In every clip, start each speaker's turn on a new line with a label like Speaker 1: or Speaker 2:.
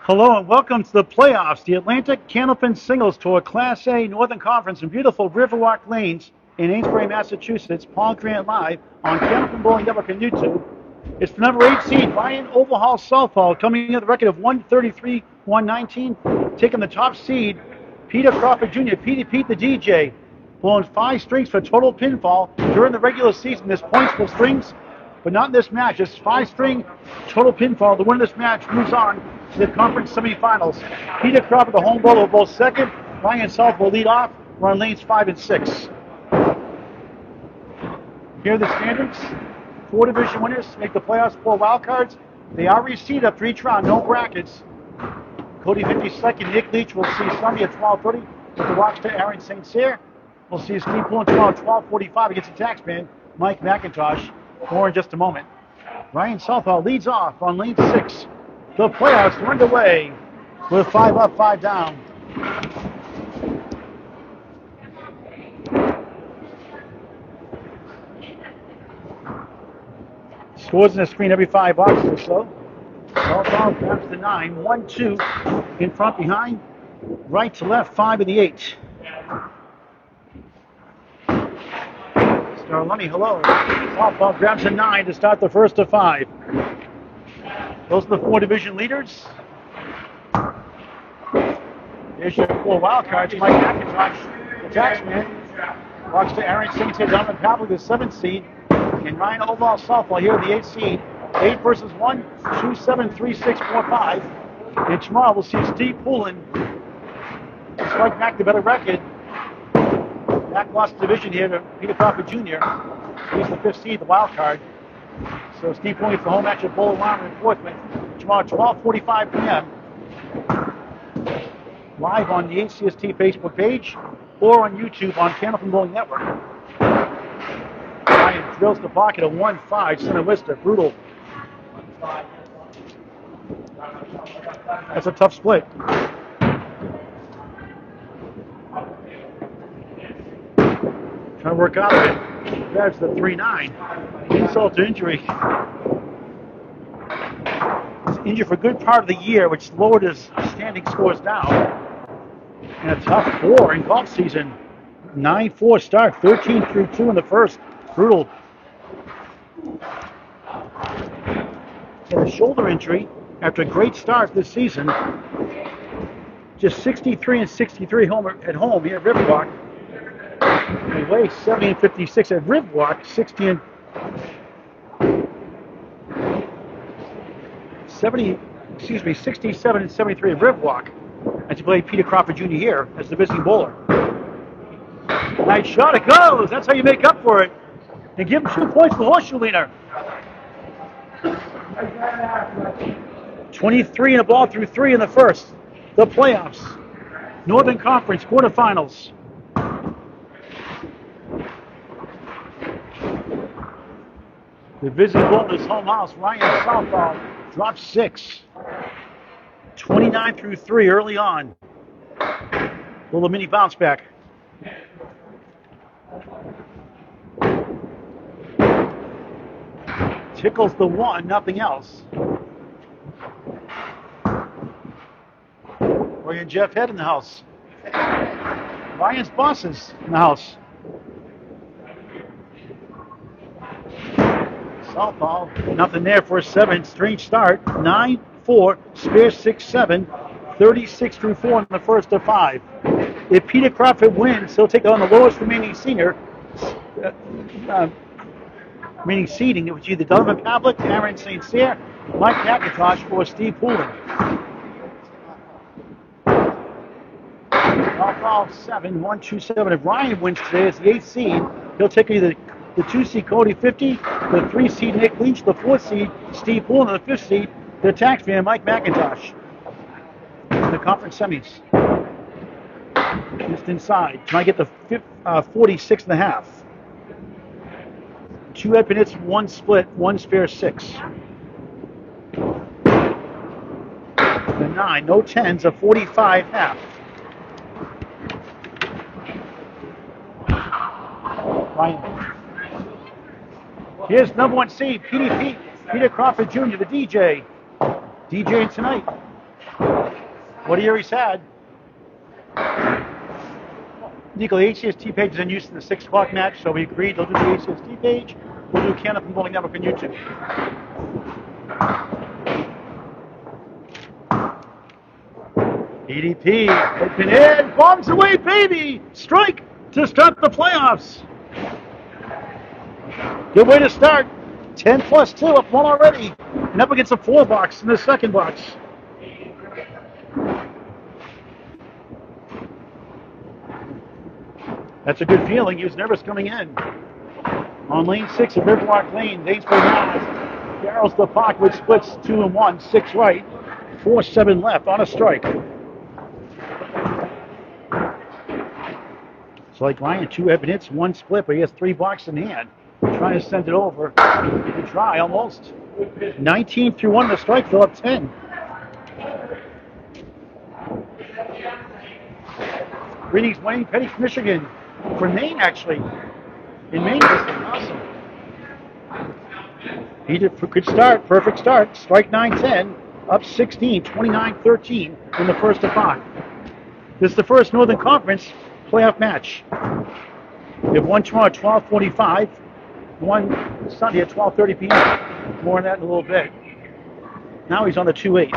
Speaker 1: Hello and welcome to the playoffs, the Atlantic Candlepin Singles Tour Class A Northern Conference in beautiful Riverwalk Lanes in Amesbury, Massachusetts. Paul Grant live on Candlepin Bowling Network and YouTube. It's the number 8 seed, Ryan Overhaul Southall, coming in with a record of 133-119, taking the top seed, Peter Crawford Jr., Pete the DJ, blowing 5 strings for total pinfall. During the regular season, there's points for strings, but not in this match. It's 5-string total pinfall. The winner of this match moves on to the conference semifinals. Peter Crawford, the home bowler, will bowl second. Ryan South will lead off. We're on lanes 5 and 6. Here are the standings. 4 division winners make the playoffs, 4 wild cards. They are reseeded up for each round, no brackets. Cody 52nd, Nick Leach will see Sunday at 12:30 with the Rockstar Aaron St. Cyr. We'll see Steve Pullen tomorrow at 12:45 against the taxman, Mike McIntosh. More in just a moment. Ryan Southall leads off on lane 6. The playoffs are underway with 5 up, 5 down. Scores in the screen every 5 boxes or so. Southall grabs the 9, 1, 2 in front, behind, right to left, 5 in the 8. Starlunny, hello. Southall grabs a 9 to start the first of 5. Those are the 4 division leaders. There's your 4 wild cards. Mike McIntosh, the taxman. Walks to Aaron St. Cyr, Donovan Pavlik, the 7th seed. And Ryan Overall Southall here, the 8th seed. 8 versus 1, 2, 7, 3, 6, 4, 5. And tomorrow we'll see Steve Pullen. Despite Mac the better record. Mac lost division here to Peter Crawford Jr. He's the 5th seed, the wild card. So Steve Pullen for the home match at Bowling Wyoming in Portsmouth tomorrow at 12:45 p.m. Live on the ACST Facebook page or on YouTube on Candlepin Bowling Network. Ryan drills the pocket at 1-5, center Worcester, brutal. That's a tough split. Trying to work out of it. Grabs the 3-9. Insult to injury. He's injured for a good part of the year, which lowered his standing scores down. And a tough 4 in golf season. 9-4 start, 13-2 in the first. Brutal. And a shoulder injury after a great start this season. Just 63-63 at home here at Riverwalk. He weighs 70-56 at Riverwalk, 67 and 73 at Riverwalk. As he played Peter Crawford Jr. here as the visiting bowler. Nice shot, it goes. That's how you make up for it. And give him 2 points for the horseshoe leaner. 23 and a ball through 3 in the first. The playoffs. Northern Conference quarterfinals. The visiting bowler's home house, Ryan Southall, drops 6. 29 through 3 early on. A little mini bounce back. Tickles the 1, nothing else. Roy and Jeff Head in the house. Ryan's bosses in the house. Southall, nothing there for a 7. Strange start. 9-4, spare 6-7, 36 through 4 in the first of 5. If Peter Crawford wins, he'll take on the lowest remaining senior. Remaining seeding, which is either Donovan Pavlik, Aaron St. Cyr, Mike McIntosh, or Steve Pullen. Southall 7, 1, 2, 7. If Ryan wins today as the 8th seed, he'll take either the 2 seed Cody 50, the 3 seed Nick Leach, the 4 seed Steve Pullen, and the 5th seed the taxman Mike McIntosh. In the conference semis. Just inside. Try to get the 46.5. 2 open hits, 1 split, 1 spare 6. The 9, no 10s, a 45.5. Ryan. Here's #1 seed, Peter Crawford Jr., the DJ. DJing tonight. What a year he's had. Nico, the ACST page is in use in the 6 o'clock match, so we agreed they'll do the ACST page. We'll do Canada Bowling Network on YouTube. EDP, open in, bombs away, baby! Strike to start the playoffs. Good way to start. 10+2, up 1 already. And up against a 4 box in the second box. That's a good feeling. He was nervous coming in. On lane 6 of Riverwalk Lane, Amesbury has barrels the puck, which splits 2 and 1, 6 right, 4-7 left on a strike. It's like Ryan, 2 heavy hits, 1 split, but he has 3 blocks in hand. Trying to send it over. Good try, almost. 19 through 1 to strike, fill up 10. Greetings, Wayne Petty from Michigan. From Maine, actually. In Maine, this is awesome. He did a good start, perfect start. Strike 9-10, up 16, 29-13 in the first of 5. This is the first Northern Conference playoff match. We have one tomorrow at 12:45, one Sunday at 12:30 p.m. More on that in a little bit. Now he's on the 2-8.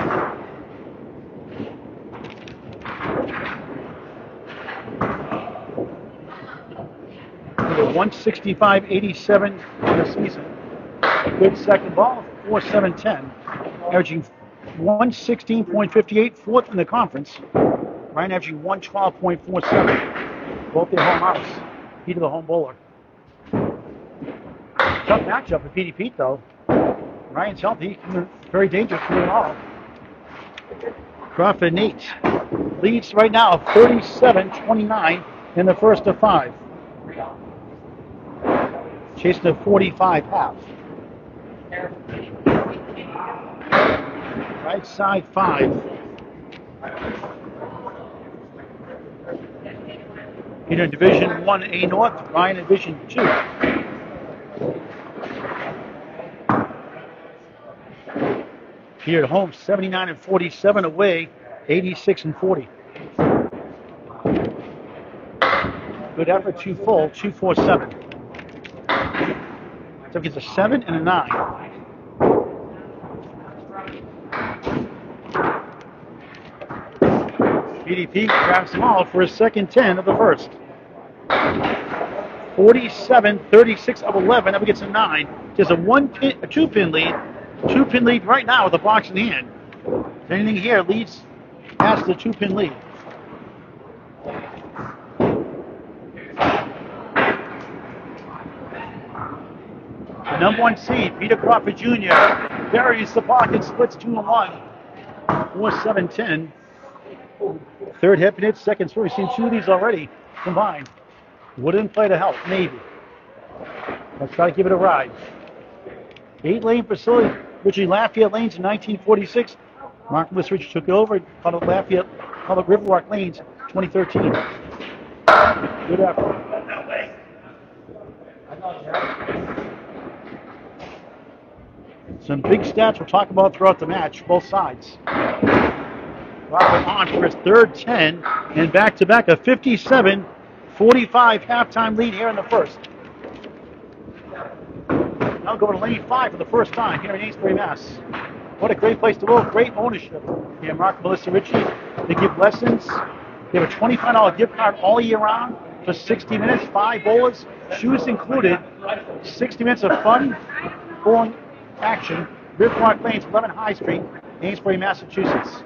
Speaker 1: 165-87 in the season. Good second ball, 4-7-10. Averaging 116.58, 4th in the conference. Ryan averaging 112.47. Both their home outs. He to the home bowler. Tough matchup for Petey Pete, though. Ryan's healthy. Very dangerous for them all. Crawford Nate leads right now 37-29 in the first of 5. Chasing a 45 half. Right side 5. Peter in Division 1A North, Ryan in Division 2. Peter at home, 79-47, away, 86-40. Good effort, 2 full, 2-4-7. So it gets a 7 and a 9. PDP grabs them all for his second 10 of the first. 47-36 of 11. Up against a 9. Just a 2-pin lead. 2-pin lead right now with the box in hand. If anything here leads past the 2-pin lead. The number 1 seed, Peter Crawford Jr. buries the pocket, splits 2 and 1. 4-7-10. Third hip and hit, second swing. We've seen 2 of these already combined. Wooden play to help, maybe. Let's try to give it a ride. 8-lane facility, originally Lafayette Lanes in 1946. Mark Lissridge took it over, called it Lafayette, called it Riverwalk Lanes, 2013. Good effort. Some big stats we'll talk about throughout the match, both sides. Robert on for his third 10, and back-to-back a 57-45 halftime lead here in the first. Now go to lane 5 for the first time here in Amesbury, Mass. What a great place to live, great ownership. Here, Mark and Melissa Ritchie, they give lessons. They have a $25 gift card all year round for 60 minutes, 5 bowlers, shoes included, 60 minutes of fun, bowling action. Riverwalk Lanes, 11 High Street, Amesbury, Massachusetts.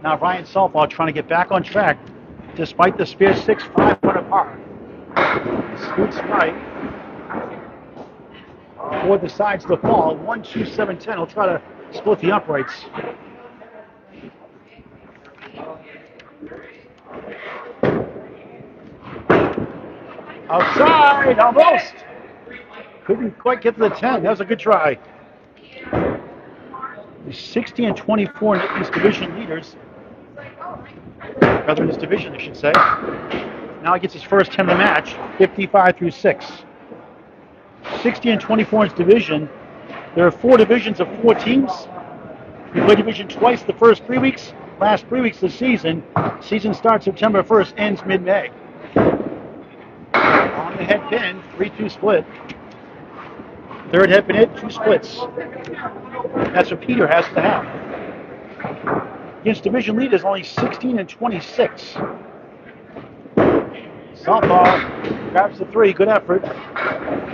Speaker 1: Now Ryan Southall trying to get back on track despite the spare 6-5 under par. Scoots right. Ford decides to fall. 1-2-7-10. He'll try to split the uprights. Outside, almost. Couldn't quite get to the 10. That was a good try. He's 60-24 in his division leaders. Rather in his division, I should say. Now he gets his first 10 of the match, 55-6. 60-24 in his division. There are 4 divisions of 4 teams. We play division twice the first 3 weeks. Last 3 weeks of the season. Season starts September 1st, ends mid-May. On the head pin, 3-2 split. Third head pin hit, 2 splits. That's what Peter has to have. Against division leaders, only 16-26. Southall grabs the 3, good effort.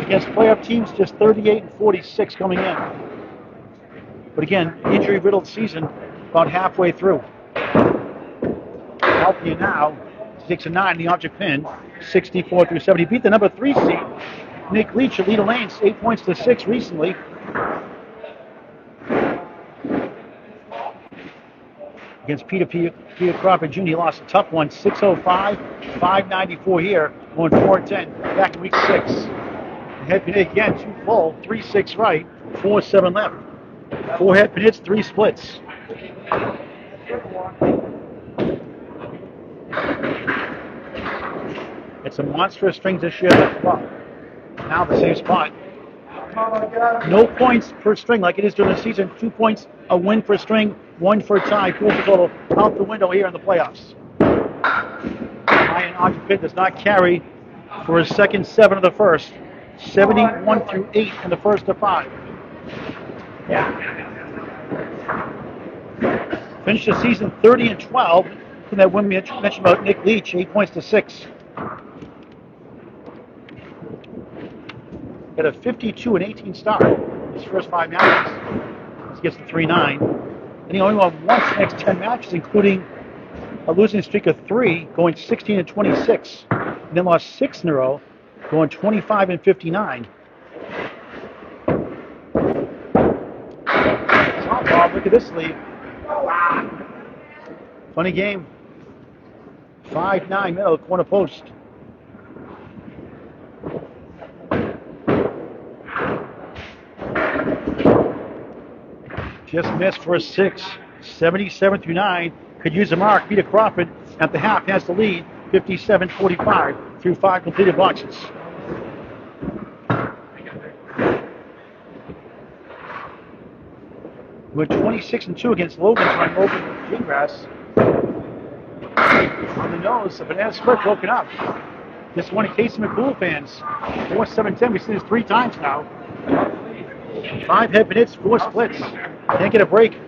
Speaker 1: Against playoff teams, just 38-46 coming in. But again, injury-riddled season, about halfway through. Helping you now, 6-9 in the object pin, 64-70. Beat the number 3 seed, Nick Leach, of Leda Lanes, 8 points to 6 recently. Against Peter Crawford Jr., he lost a tough one, 605, 594 here, going 4-10 back in week 6. Head pin hit again, 2 full, 3-6 right, 4-7 left. 4 head pin hits, 3 splits. It's a monstrous strings this year. Now the same spot. No points per string like it is during the season. 2 points, a win per string, 1 for a tie. 4 for total. Out the window here in the playoffs. Ryan Occupant does not carry for his second 7 of the first. 71-8 in the first of 5. Finished the season 30-12. From that win we mentioned about Nick Leach, 8 points to 6. Got a 52-18 start. His first 5 matches. He gets to 3-9. And he only won once the next 10 matches, including a losing streak of 3, going 16-26. And then lost 6 in a row, going 25-59. Southall, look at this lead. Funny game. 5-9 middle, corner post. Just missed for a 6. 77-9. Could use a mark. Peter Crawford at the half has the lead. 57-45 through 5 completed boxes. We're 26-2 against Logan, trying Logan Gingras. On the nose, the banana split broken up. Just one of Casey McCool fans. 4-7-10. We've seen this 3 times now. 5 head hits, 4 splits. Can't get a break.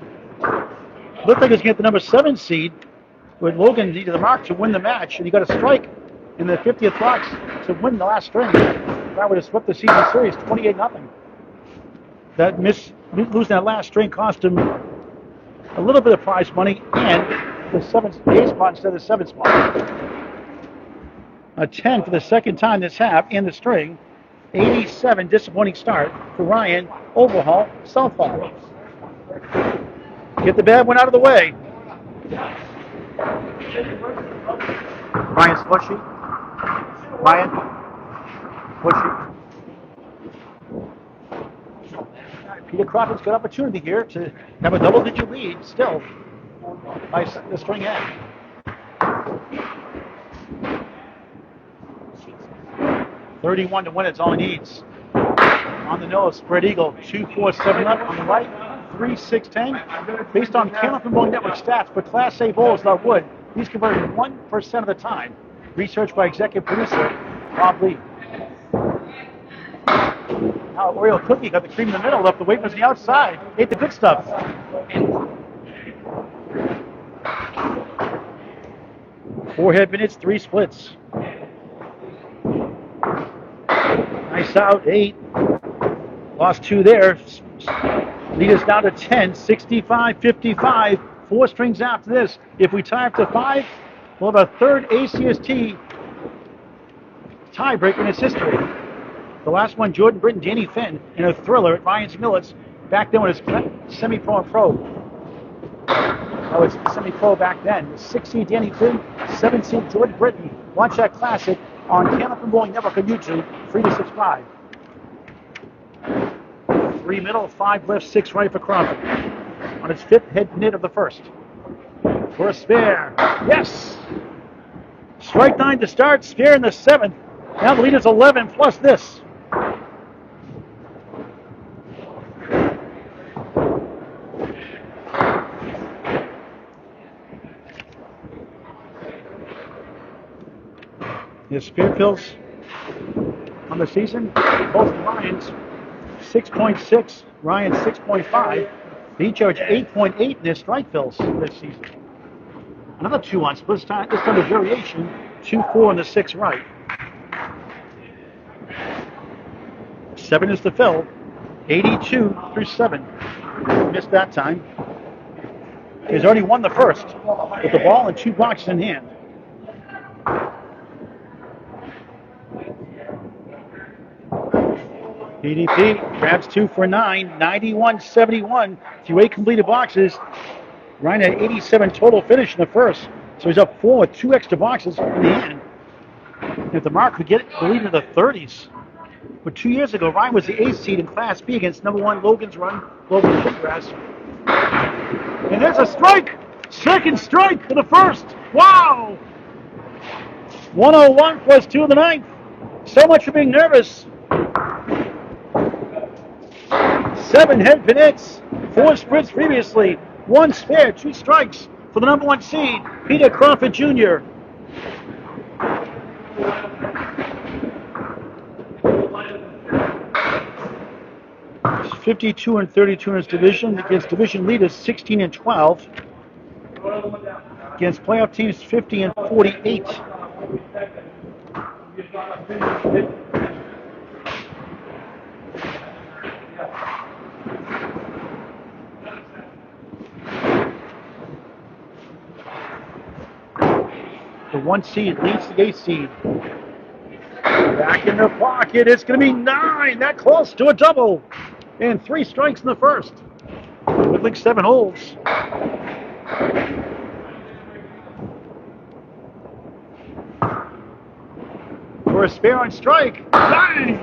Speaker 1: Looked like he was getting the number 7 seed, with Logan needed the mark to win the match, and he got a strike in the 50th box to win the last string. That would have swept the season series 28-0. That losing that last string cost him a little bit of prize money and the 8 spot instead of the 7 spot. A 10 for the second time this half in the string. 87, disappointing start for Ryan Overhaul, Southall. Get the bad one out of the way. Ryan's pushy. Ryan, pushy. Peter Crawford's got opportunity here to have a double-digit lead still by the string end. 31 to win, it's all he needs. On the nose, spread eagle, 2-4-7 up on the right, 3-6-10. Based on Caleb and Bowling Network stats, but Class A bowls not wood, he's converted 1% of the time. Research by executive producer Bob Lee. Now Oreo Cookie got the cream in the middle, left the wafers on the outside. Ate the good stuff. Four head minutes, 3 splits. Nice out, 8. Lost 2 there. Lead us down to 10, 65-55. 4 strings after this. If we tie up to 5, we'll have a third ACST tiebreaker in its history. The last one, Jordan Britton, Danny Finn, in a thriller at Ryan's Millets, back then when it was semi-pro and pro. Oh, it's semi-pro back then. 6-seed Danny Finn, 7-seed Jordan Britton. Watch that classic on Canopy Bowling Network on YouTube, 3 to 6-5. 3 middle, 5 left, 6 right for Crawford. On its 5th head knit of the first. For a spare. Yes! Strike 9 to start, spare in the 7th. Now the lead is 11 plus this. The Spearfields on the season, both Ryans 6.6, Ryan 6.5. They each average 8.8 in their strike fills this season. Another 2 on split time. This time the variation 2-4 in the 6 right. 7 is the fill. 82 through 7. Missed that time. He's already won the first with the ball and 2 boxes in hand. PDP grabs 2 for 9, 91-71 through 8 completed boxes. Ryan had 87 total finish in the first, so he's up 4 with 2 extra boxes in the end. If the mark could get the lead into the 30s. But 2 years ago, Ryan was the 8th seed in Class B against number 1 Logan's Run, Logan Biggrass. And there's a strike! Second strike for the first! Wow! 101 plus 2 in the 9th. So much for being nervous. 7 head pin hits, 4 sprints previously, 1 spare, 2 strikes for the number 1 seed, Peter Crawford Jr. He's 52-32 in his division against division leaders 16-12. Against playoff teams 50-48. The 1 seed leads the 8 seed. Back in the pocket, it's going to be 9. That close to a double. And 3 strikes in the first. With like 7 holds. For a spare on strike. 9.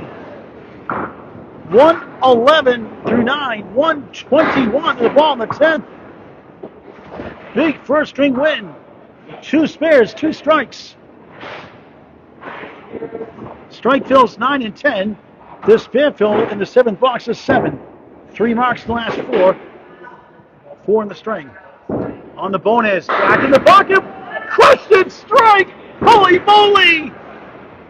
Speaker 1: 111 through 9. 121 to the ball in the 10th. Big first string win. 2 spares, 2 strikes. Strike fills 9 and 10. This spare fill in the 7th box is 7. 3 marks in the last 4. 4 in the string. On the bonus, back in the pocket. Crushed it, strike! Holy moly!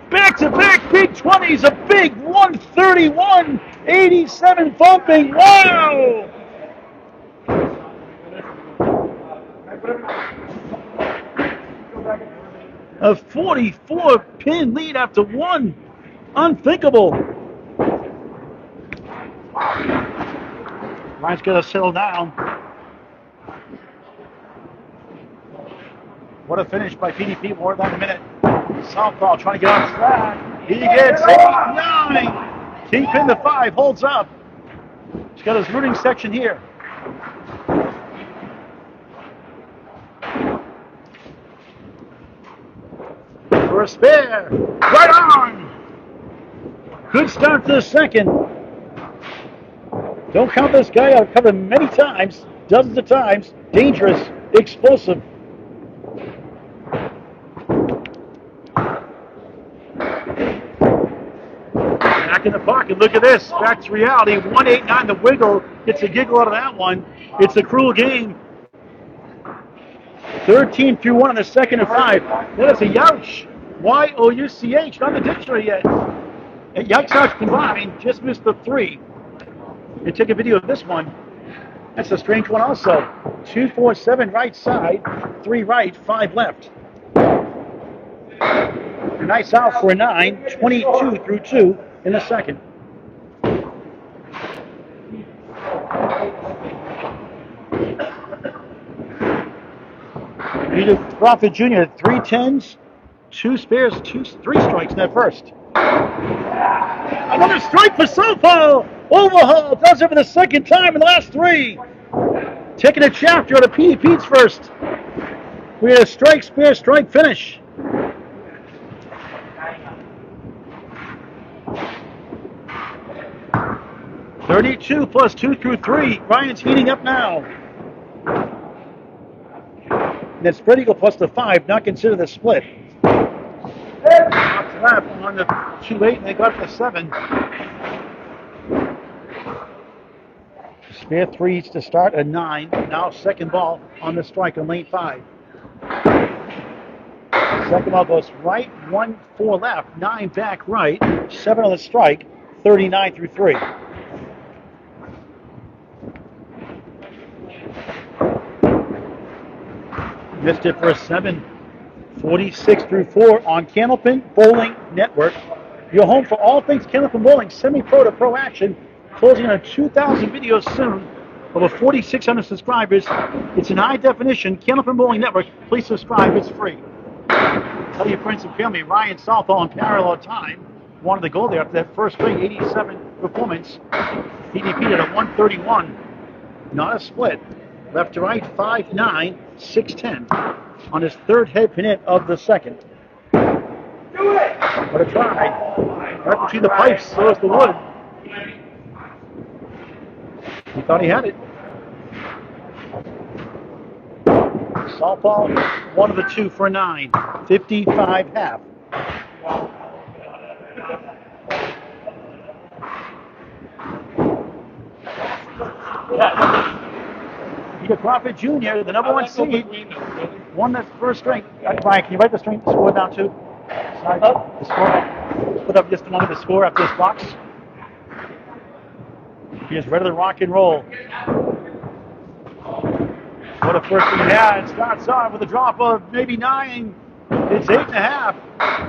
Speaker 1: Back-to-back big 20s, a big 131, 87 bumping. Wow! A 44-pin lead after 1. Unthinkable. Ryan's got to settle down. What a finish by PDP, more than a minute. Southall trying to get on track. He gets 9. Keeping the 5, holds up. He's got his rooting section here. For a spare. Right on! Good start to the second. Don't count this guy out. Covered many times, dozens of times. Dangerous, explosive. Back in the pocket. Look at this. Back to reality. 189. The wiggle gets a giggle out of that one. It's a cruel game. 13 through 1 on the second and 5. That is a youch. Y-O-U-C-H. Not in the dictionary yet. And Yikes Ouch combined just missed the 3. And take a video of this one. That's a strange one also. 2, 4, 7 right side, 3 right, 5 left. A nice out for a 9, 22 through 2 in the second. Peter Crawford Jr. 3 10s, 2 spares, 3 strikes in that first. Another strike for Southall. Overhaul does it for the second time in the last 3. Taking a chapter out of PDP's first. We had a strike, spare, strike finish. $32 plus 2 through 3. Ryan's heating up now. And then spread eagle plus the 5, not consider the split. Left on the 2-8, and they got the 7. Spare 3s to start a 9. Now second ball on the strike on lane 5. Second ball goes right, 1-4 left, 9 back right, 7 on the strike, 39 through 3. Missed it for a 7. 46 through 4 on Candlepin Bowling Network. Your home for all things Candlepin Bowling, semi-pro to pro action. Closing on 2,000 videos soon. Over 4,600 subscribers. It's an high definition. Candlepin Bowling Network. Please subscribe. It's free. Tell your friends and family. Ryan Southall on parallel time. Wanted to go there after that first string 87 performance. PDP at a 131. Not a split. Left to right, 5'9", 6'10". On his third head pin hit of the second. Do it! What a try. Right between the pipes, so is the wood. He thought he had it. Softball, 1 of the 2 for 9. 55 half. Peter Crawford Jr., the number 1 seed, won the first string. Brian, can you write the score down too? Sorry, the score. Put up just a moment the score after this box. He is ready to rock and roll. What a first thing he had. Starts off with a drop of maybe 9. It's 8.5.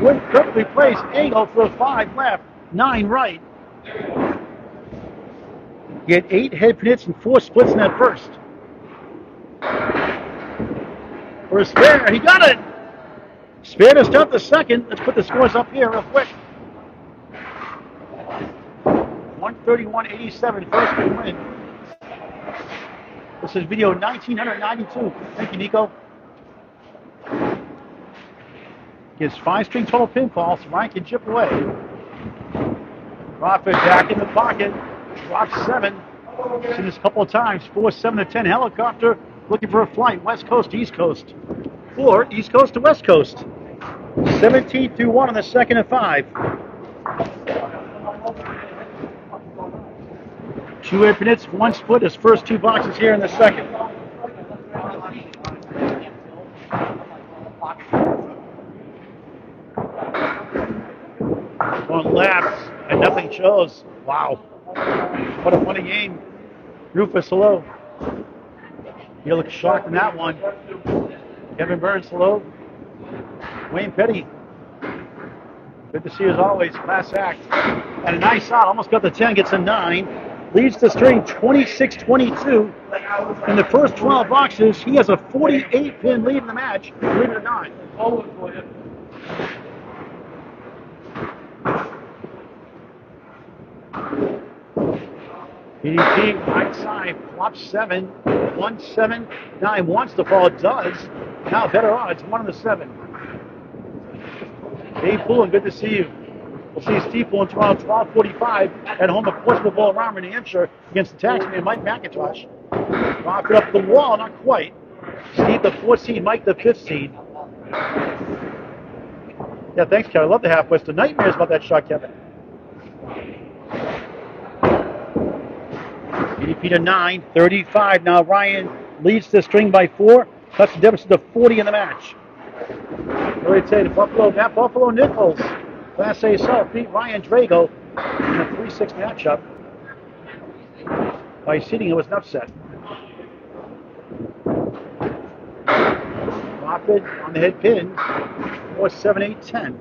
Speaker 1: Wood perfectly placed. Angle for 5 left, 9 right. He had 8 head pin hits and 4 splits in that first. For a spare, he got it! Spare to start the second. Let's put the scores up here real quick. 131-87, first big win. This is video 1992. Thank you, Nico. Gives 5-string total pinfall, so Ryan can chip away. Crawford back in the pocket. Drops 7. Seen this a couple of times. 4-7 to 10 helicopter. Looking for a flight. West Coast to East Coast. Or East Coast to West Coast. 17 through 1 on the second and 5. 2 head pin hits, 1 split. His first 2 boxes here in the second. Going laps and nothing shows. Wow. What a funny game. Rufus, hello. You look shocked in that one. Kevin Burns, hello. Wayne Petty. Good to see you as always. Class act. And a nice shot. Almost got the 10, gets a 9. Leads the string 26-22. In the first 12 boxes, he has a 48-pin lead in the match. Believe it or not. PDP, right side, flops 7, 1-7-9, wants to fall, does. Now better odds, 1 on the 7. Dave Pullen, good to see you. We'll see Steve Pullen tomorrow, 12:45 at home at Portsmouth Bowl Around New Hampshire against the taxman Mike McIntosh. Rock it up the wall, not quite. Steve the 4th seed, Mike the 5th seed. Yeah, thanks, Kevin. I love the half west. The nightmares about that shot, Kevin. PDP to 9, 35. Now Ryan leads the string by 4. Cuts the deficit to 40 in the match. Really tell you, Matt Buffalo Nichols, Class A South, beat Ryan Drago in a 3-6 matchup. By seeding, it was an upset. Crawford on the head pin, 4-7-8-10.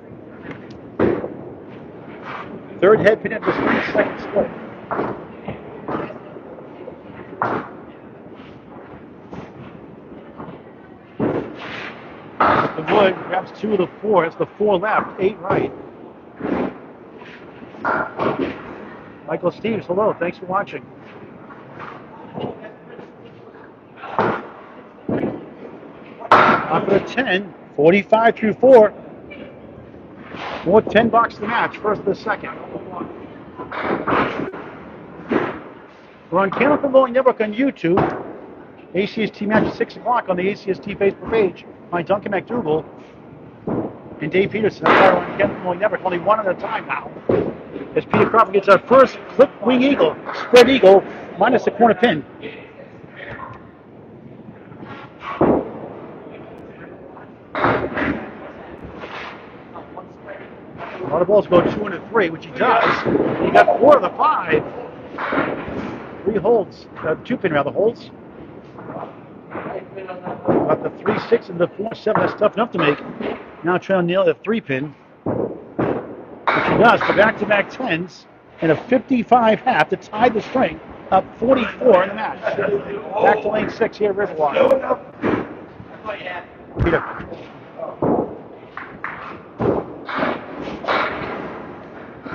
Speaker 1: Third head pin at the string, second split. The wood grabs 2 of the 4. It's the 4 left, 8 right. Michael Steves, hello. Thanks for watching. Up at a 10, 45 through 4. More 10 boxes to match, first to the second. We're on Candlepin Bowling Network on YouTube. ACST match at 6 o'clock on the ACST Facebook page. My Duncan McDougal and Dave Peterson. That's why we're on Candlepin Bowling Network. Only 1 at a time now. As Peter Crawford gets our first clip wing eagle, spread eagle, minus the corner pin. A lot of balls go 2 and 3, which he does. He got 4 of the 5. 3 holds, 2 pin rather holds. Got the 3-6 and the 4-7. That's tough enough to make. Now trying to nail the 3 pin, which he does for back-to-back 10s and a 55 half to tie the string up 44 in the match. Back to lane 6 here at Riverwalk. Peter.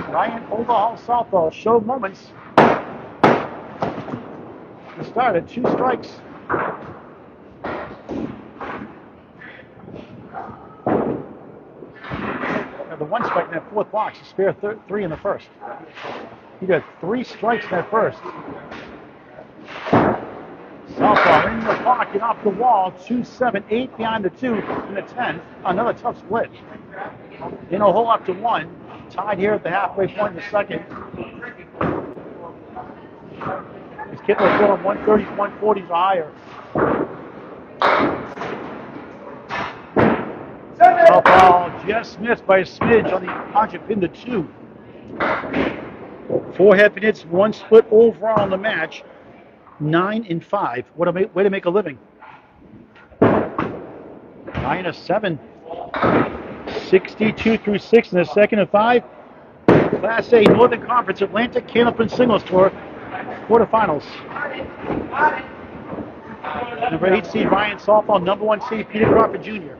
Speaker 1: Ryan Overhaul Southall showed moments to start at 2 strikes. Now the 1 strike in that 4th box, a spare 3 in the 1st. He got 3 strikes in that 1st. Southall in the pocket off the wall, 2-7, 8 behind the 2 in the 10th. Another tough split. In a hole up to 1. Tied here at the halfway point in the 2nd. His kid will go on 130s, 140s or higher. Southall just missed by a smidge on the object pin to 2. 4 head pin hits, 1 split overall in the match. 9 and 5. What a way to make a living. 9 and 7. 62 through 6 in the 2nd and 5. Class A Northern Conference Atlantic Candlepin Singles Tour quarterfinals. Number 8 seed Ryan Southall, number 1 seed Peter Crawford Jr.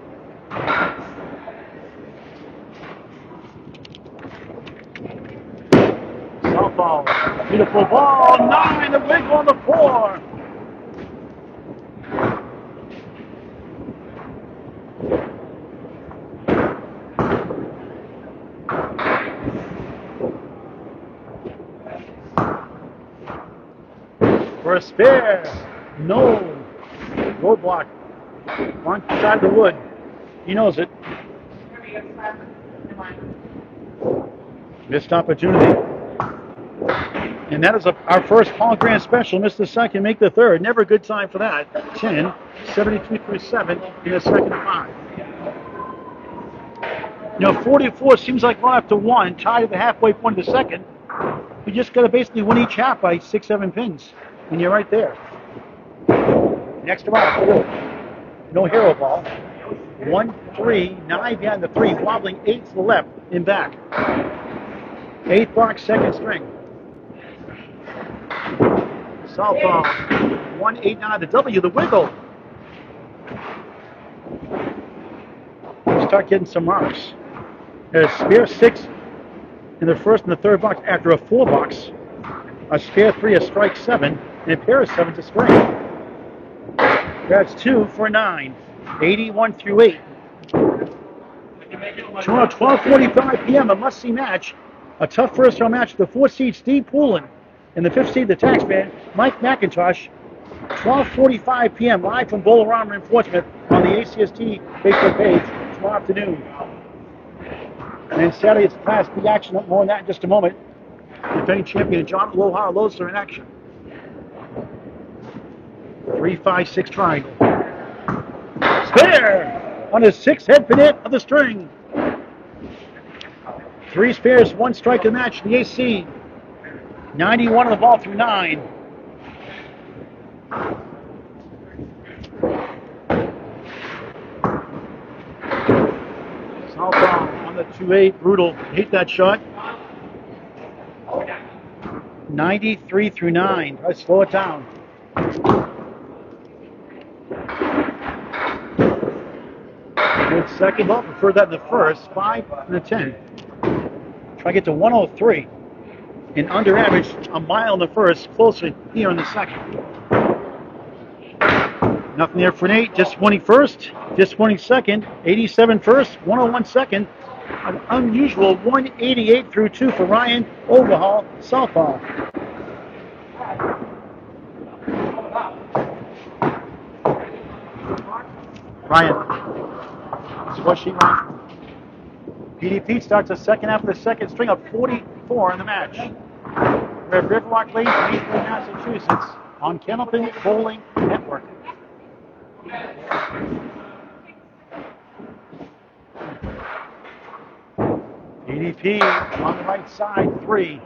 Speaker 1: Southall, beautiful ball, 9, the wiggle on the 4. For a spare, no roadblock, wrong side of the wood. He knows it. Missed opportunity. And that is our first Paul Grant special. Missed the 2nd, make the 3rd. Never a good time for that. 10, 72 through 7 in the 2nd and 5. You know, 44 seems like one after 1, tied at the halfway point of the 2nd. You just got to basically win each half by 6, 7 pins. And you're right there. Next round, no hero ball. 1, 3, 9 behind the 3, wobbling 8 to the left and back. 8th box, 2nd string. Southall, 1, 8, 9, the W, the wiggle. Start getting some marks. There's a spare 6 in the 1st and the 3rd box after a 4 box. A spare 3, a strike 7, and a pair of 7 to string. That's 2 for 9. 81 through 8. Tomorrow, 12:45 p.m., a must-see match. A tough first-round match. The 4th seed Steve Poulin and the 5th seed, the taxman, Mike McIntosh. 12:45 p.m. live from Bolorama in Portsmouth on the ACST Facebook page tomorrow afternoon. And then Saturday, it's Class B action. More on that in just a moment. Defending champion John Aloha Loser in action. 3-5-6 triangle. Spare on his 6th head pin hit of the string. 3 spares, 1 strike in the match. The AC. 91 on the ball through 9. Southall on the 2-8. Brutal. Hate that shot. 93 through 9. Let's slow it down. Good second ball. Prefer that in the 1st. 5 and the 10. Try to get to 103. And under average, a mile in the 1st. Closer here in the 2nd. Nothing there for an 8. Just 21st. Just 22nd. 87 1st. 101 2nd. An unusual 188 through 2 for Ryan Overhaul Southall. Ryan. Score sheet, Ryan. PD Pete starts the 2nd half of the 2nd string of 44 in the match. We're at Riverwalk Lane, Amesbury, Massachusetts, on Candlepin Bowling Network. PD DP on the right side, 3.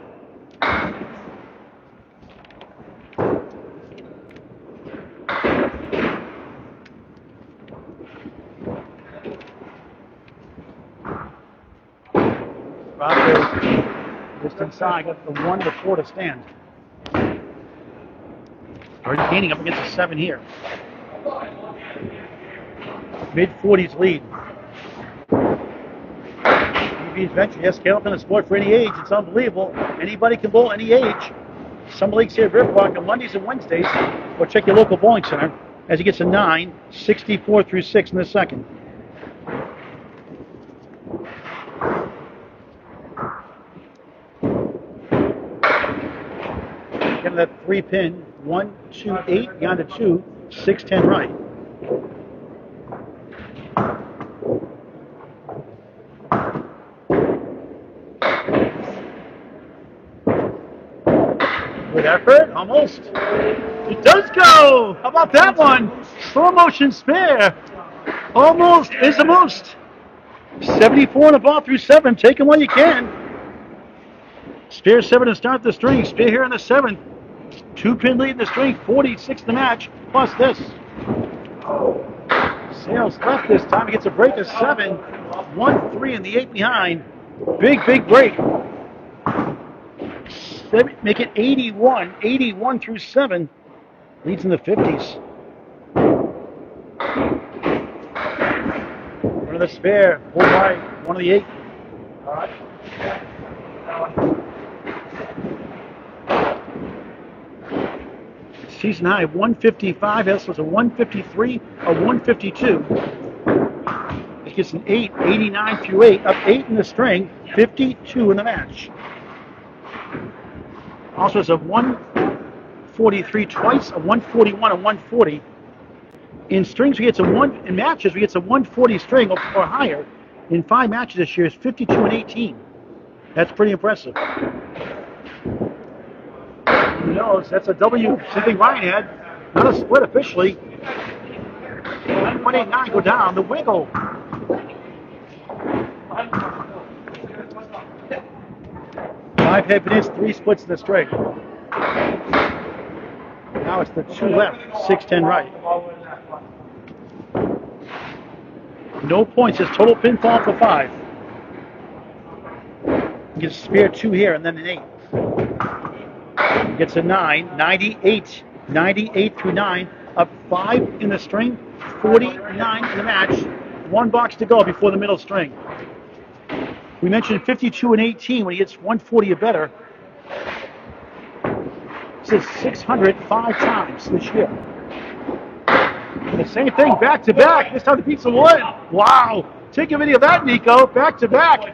Speaker 1: Crawford just inside, got the 1 to 4 to stand. Already gaining up against a 7 here. Mid-40s lead. DP's venture, yes, scale up in the sport for any age. It's unbelievable. Anybody can bowl any age. Some leagues here at Riverwalk on Mondays and Wednesdays, or check your local bowling center as he gets a 9, 64 through 6 in the second. Getting that 3 pin, 1, 2, 8, down to 2, 6, 10 right. Good effort, almost. It does go! How about that one? Slow motion spare. Almost is a most. 74 and a ball through 7. Take them while you can. Spare 7 to start the string. Spare here in the 7th. 2-pin lead in the string. 46 the match. Plus this. Sales left this time. He gets a break of 7. 1-3 in the 8 behind. Big break. Make it 81. 81 through 7. Leads in the 50s. One of the spare. 4 by 1 of the 8. All right. Season high 155. This was a 153, a 152. It gets an 8, 89 through 8. Up 8 in the string, 52 in the match. Also, it's a 143 twice, a 141, a 140. In strings, we get some 1. In matches, we get some 140 string or higher. In 5 matches this year, it's 52 and 18. That's pretty impressive. Who knows? That's a W. Something Ryan had. Not a split officially. 189 go down. The wiggle. Five head pins, 3 splits in the string. Now it's the 2 left, 6-10 right. No points. It's total pinfall for 5. Gets a spare 2 here and then an 8. Gets a 9, 98, 98 through 9. Up 5 in the string, 49 in the match. 1 box to go before the middle string. We mentioned 52 and 18 when he gets 140 or better. This is 605 times this year. And the same thing, back to back. This time to beat some wood. Wow. Take a video of that, Nico. Back to back.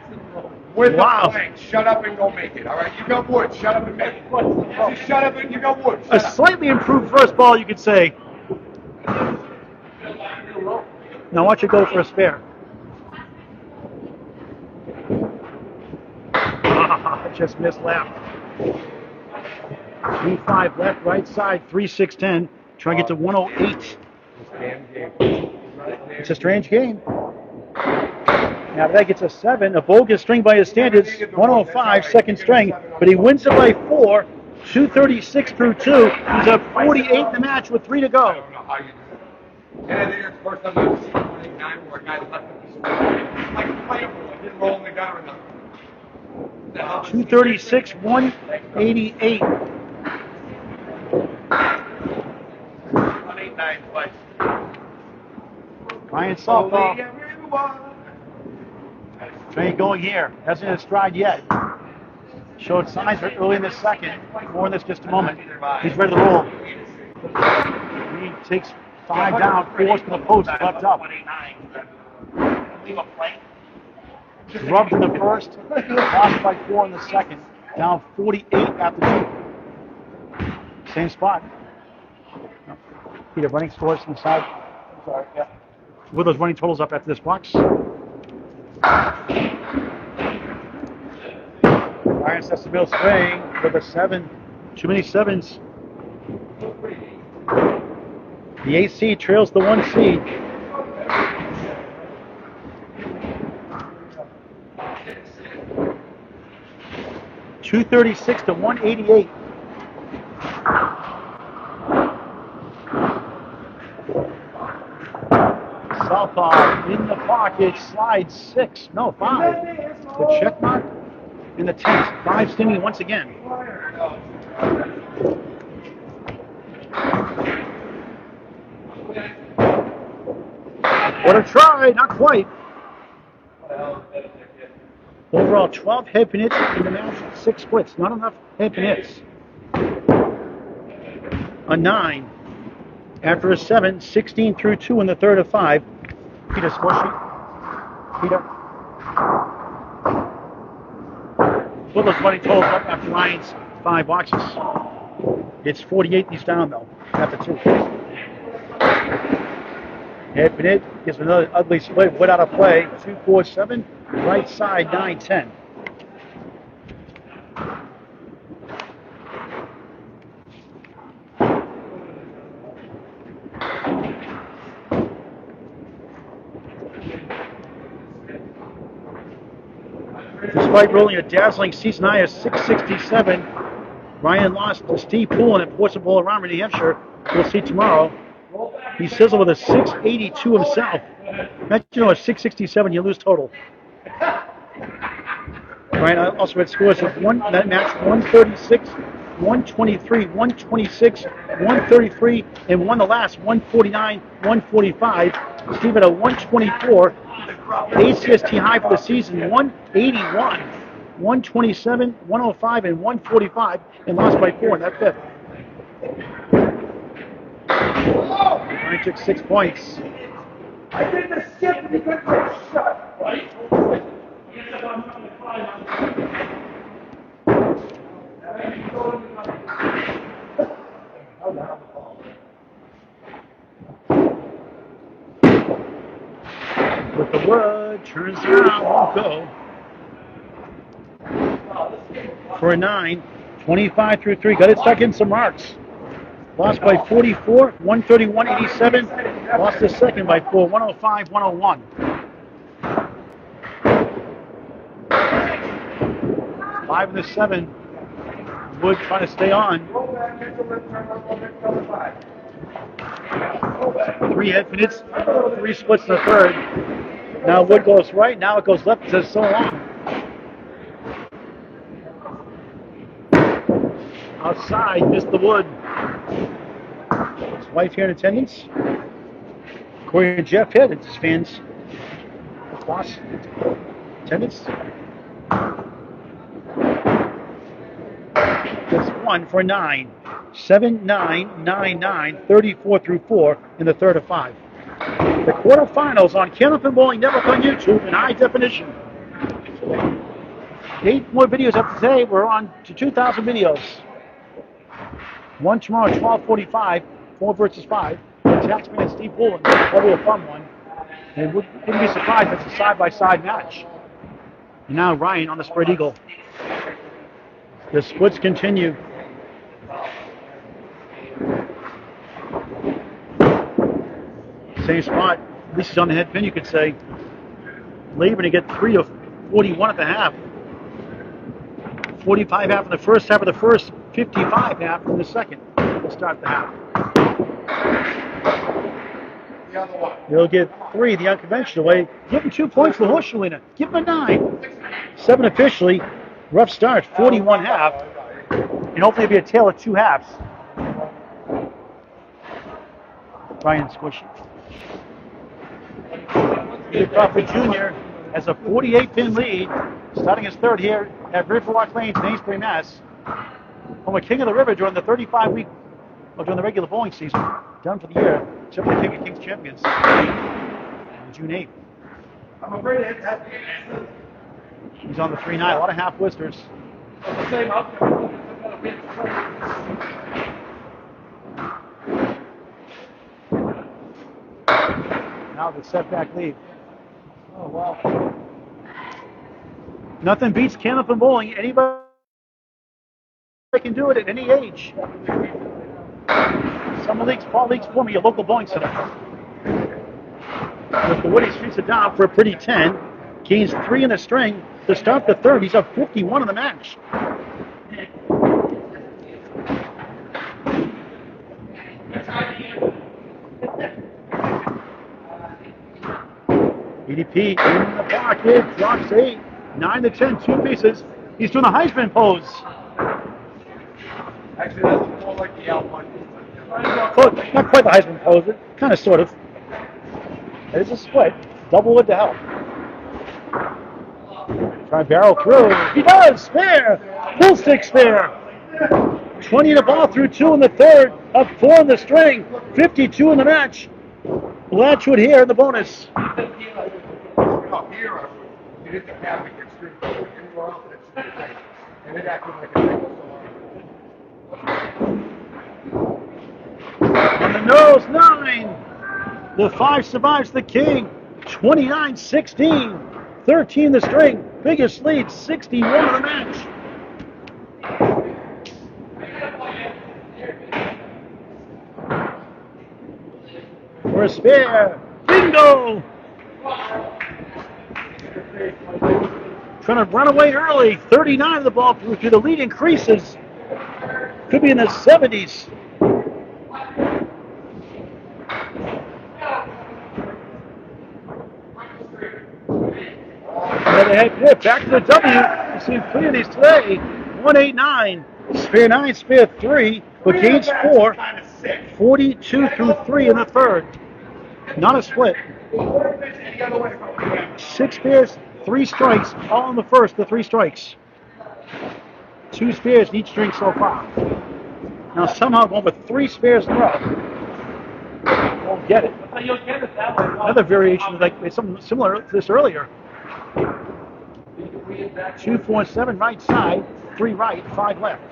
Speaker 2: With the plank. Shut up and go make it. All right, you got wood. Shut up and make it. Just shut up and you got wood.
Speaker 1: A slightly improved first ball, you could say. Now watch it go for a spare. Just missed left. 2-5 left, right side, 3-6-10. Try to get to 108. It's a strange game. Now that gets a 7, a bogus string by his standards, 105, second string, but he wins it by 4, 236 through 2. He's up 48 in the match with 3 to go.
Speaker 2: I don't know how you do it. And I think it's the first time I've seen 9 where a guy left it. Like a play, I didn't roll in the gutter enough.
Speaker 1: 236, 188.
Speaker 2: 189 twice.
Speaker 1: Ryan Southall. Train going here. Hasn't hit a stride yet. Showed signs early in the second. More in this just a moment. He's ready to roll. He takes 5 down, 4 to the post, left up. Rubbed in the first, lost by 4 in the second. Down 48 after 2. Same spot. Peter, running scores from the side. Sorry, yeah. With those running totals up after this box. Ryan sets the middle string with a 7. Too many 7s. The AC trails the 1 seed. 236 to 188. Southall in the pocket, slide 6, no, 5. The check mark in the 10th. 5 stinging once again. What a try, not quite. Overall, 12 head pin hits in the match, 6 splits. Not enough head pin hits. A 9. After a 7, 16 through 2 in the third of 5. Peter Squishy. Peter. Put those money totals up after Ryan's 5 watches. It's 48, he's down though, after 2. Head pin hit, gives another ugly split, went out of play. 2, 4, 7, right side, 9, 10. Despite rolling a dazzling season high of 667, Ryan lost to Steve Poulin at Portsmouth Bowl around New Hampshire. We'll see tomorrow. He sizzled with a 682 himself. Imagine a 667, you lose total. Ryan also had scores of that match 136, 123, 126, 133, and won the last 149, 145. Steve had a 124. ACST high for the season, 181, 127, 105, and 145, and lost by 4 in that 5th. Ryan took 6 points.
Speaker 2: I did the skip and you couldn't get shut, right?
Speaker 1: With the word, turns around, won't go. For a 9, 25 through 3. Got it stuck in some marks. Lost by 44, 131, 87. Lost the second by 4, 105, 101. Five and the 7. Wood trying to stay on. 3 head pin hits, 3 splits in the third. Now Wood goes right, now it goes left. It says so long. Outside, missed the Wood. His wife here in attendance. Corey and Jeff Head, it's his fans. Boss, attendance. That's 1 for 9. 7, 9, 9, 9, 34 through 4 in the third of 5. The quarterfinals on Candlepin Bowling Network on YouTube in high definition. 8 more videos up today. We're on to 2,000 videos. 1 tomorrow at 12:45, 4 versus 5. Taxman Steve Poulin, probably a fun one. And wouldn't be surprised if it's a side-by-side match. And now Ryan on the spread eagle. The splits continue. Same spot. At least he's on the head pin, you could say. Laboring to get 3 of 41 at the half. 45 half in the first half of the first, 55 half in the second. We'll start the half. They'll get 3 the unconventional way. Give him 2 points for Horseshoe Arena. Give him a 9. 7 officially. Rough start, 41 half. And hopefully it'll be a tale of 2 halves. Ryan Squishy. Peter Crawford Jr. has a 48-pin lead, starting his third here at Riverwalk Lanes in Amesbury, Mass. From a King of the River during the 35-week, or during the regular bowling season, done for the year, except for the King of Kings champions, on June 8th.
Speaker 2: I'm afraid to hit that.
Speaker 1: He's on the 3-9, a lot of half whisters. Now the setback lead. Oh, wow. Nothing beats Candlepin Bowling. Anybody can do it at any age. Summer leagues, fall leagues, form your local bowling center. With the Woody Streets are down for a pretty 10. Gains 3 in the string. To start the third, he's up 51 in the match. EDP in the pocket, drops 8, 9 to 10, 2 pieces. He's doing the Heisman pose.
Speaker 2: Actually, that's more like the L1.
Speaker 1: Not quite the Heisman pose, but kind of, sort of. There's a split. Double wood to help. Try to barrel through. He does! Spare! Full stick spare. 20 in the ball through 2 in the third. Up 4 in the string. 52 in the match. Blanchwood here in the bonus.
Speaker 2: Here, you didn't have it extreme. Anywhere else, and it acted like a single.
Speaker 1: On the nose, 9. The 5 survives the king. 29-16. 13 the string. Biggest lead, 61 of the match. For a spare. Bingo! Trying to run away early. 39 of the ball through. The lead increases. Could be in the 70s. Another head hit. Back to the W. We've seen 3 of these today. 189. Spare 9, spare 3. But gains 4. 42 through 3 in the third. Not a split. 6 spares, 3 strikes, all in the first, the 3 strikes. 2 spares in each string so far. Now somehow going with 3 spares in a row. Won't get it. Another variation, like something similar to this earlier. 2, 4, 7 right side, 3 right, 5 left.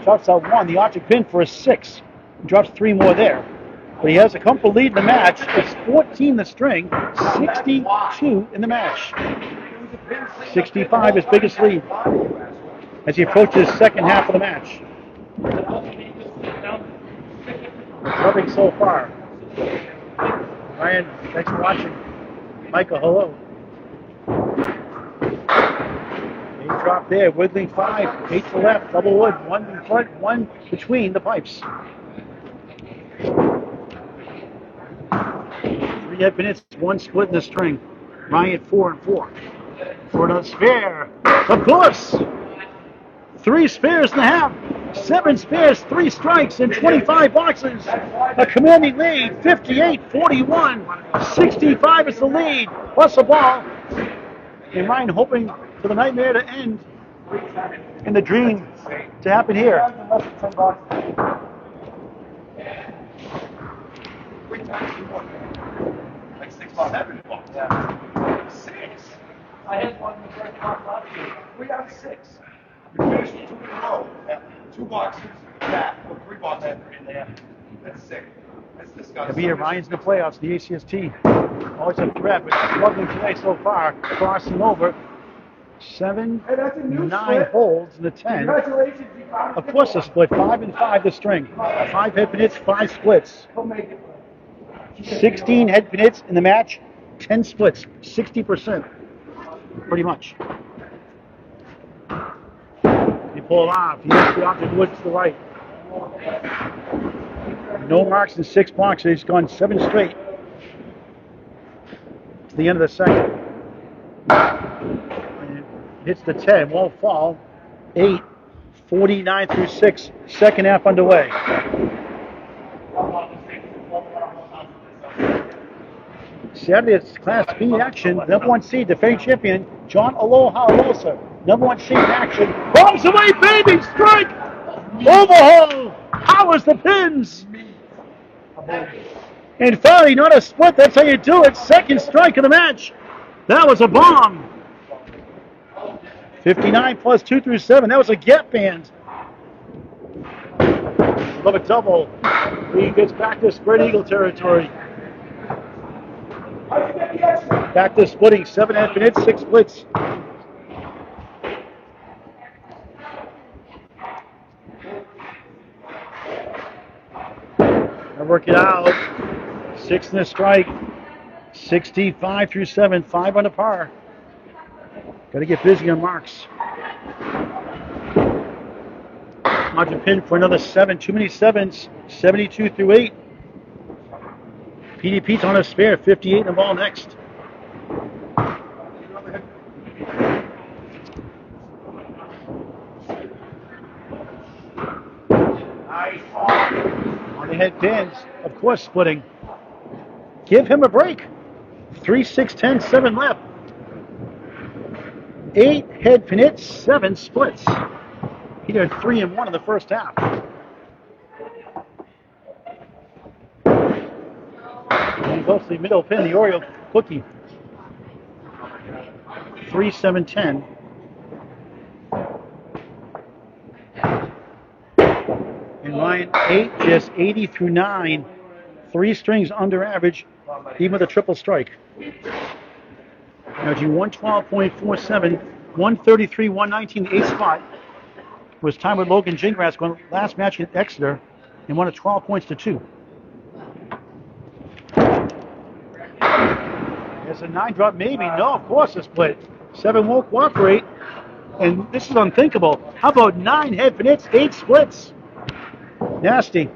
Speaker 1: Drops out 1, the object pin for a 6. Drops 3 more there. But he has a comfortable lead in the match. It's 14 the string, 62 in the match. 65 his biggest lead as he approaches the second half of the match. Loving so far. Ryan, thanks for watching. Michael, hello. 8 drop there, wiggling 5, 8 to left, double wood, 1 in front, 1 between the pipes. 3 head minutes, 1 split in the string. Ryan 4 and 4. For the spare, of course. 3 spares and a half, 7 spares, 3 strikes, and 25 boxes. A commanding lead, 58-41. 65 is the lead, plus a ball. And Ryan hoping for the nightmare to end and the dream to happen here.
Speaker 2: Like 6 bucks, 7 bucks. Yeah. 6. I had one in the first box last year. We got 6. We finished 2 in a row. Yeah. 2 boxes back, or 3 boxes in there. That's sick. That's disgusting.
Speaker 1: Kabir Ryan's in the playoffs, the ACST. Always a threat, but struggling today so far. Crossing over. 7, 9 holds in the 10.
Speaker 2: Congratulations,
Speaker 1: Of course, a split. 5 and 5 the string. 5 head hits, 5 splits. 16 head hits in the match, 10 splits, 60%. Pretty much. You pull it off. You hit the object wood to the right. No marks in 6 boxes. He's gone 7 straight to the end of the second. And it hits the 10, won't fall. 8, 49 through 6, second half underway. Saturday it's Class B action. Number 1 seed, defending champion, John Aloha Alosa. Number 1 seed in action. Bombs away, baby! Strike! Overhaul! Powers the pins! And finally, not a split. That's how you do it. Second strike of the match. That was a bomb. 59 plus 2 through 7. That was a gap band. Love a double. He gets back to spread eagle territory. Back to splitting. 7 head minutes, 6 splits. Gonna work it out. 6 in the strike. 65 through 7. 5 on the par. Got to get busy on marks. Margin pin for another 7. Too many 7s. 72 through 8. PDP's on a spare. 58 in the ball next. On the head pins, of course, splitting. Give him a break. 3, 6, 10, 7 left. 8 head pin hits, 7 splits. He did 3 and 1 in the first half. And goes to the middle pin, the Oreo cookie. 3, 7, 10. And Ryan 8, just 80 through 9. 3 strings under average, even with a triple strike. Averaging 112.47, 133, 119, the 8th spot. Was tied with Logan Gingras going last match at Exeter and won at 12 points to 2. There's a 9 drop, maybe. No, of course a split. 7 won't cooperate. And this is unthinkable. How about 9 head pin hits, 8 splits? Nasty.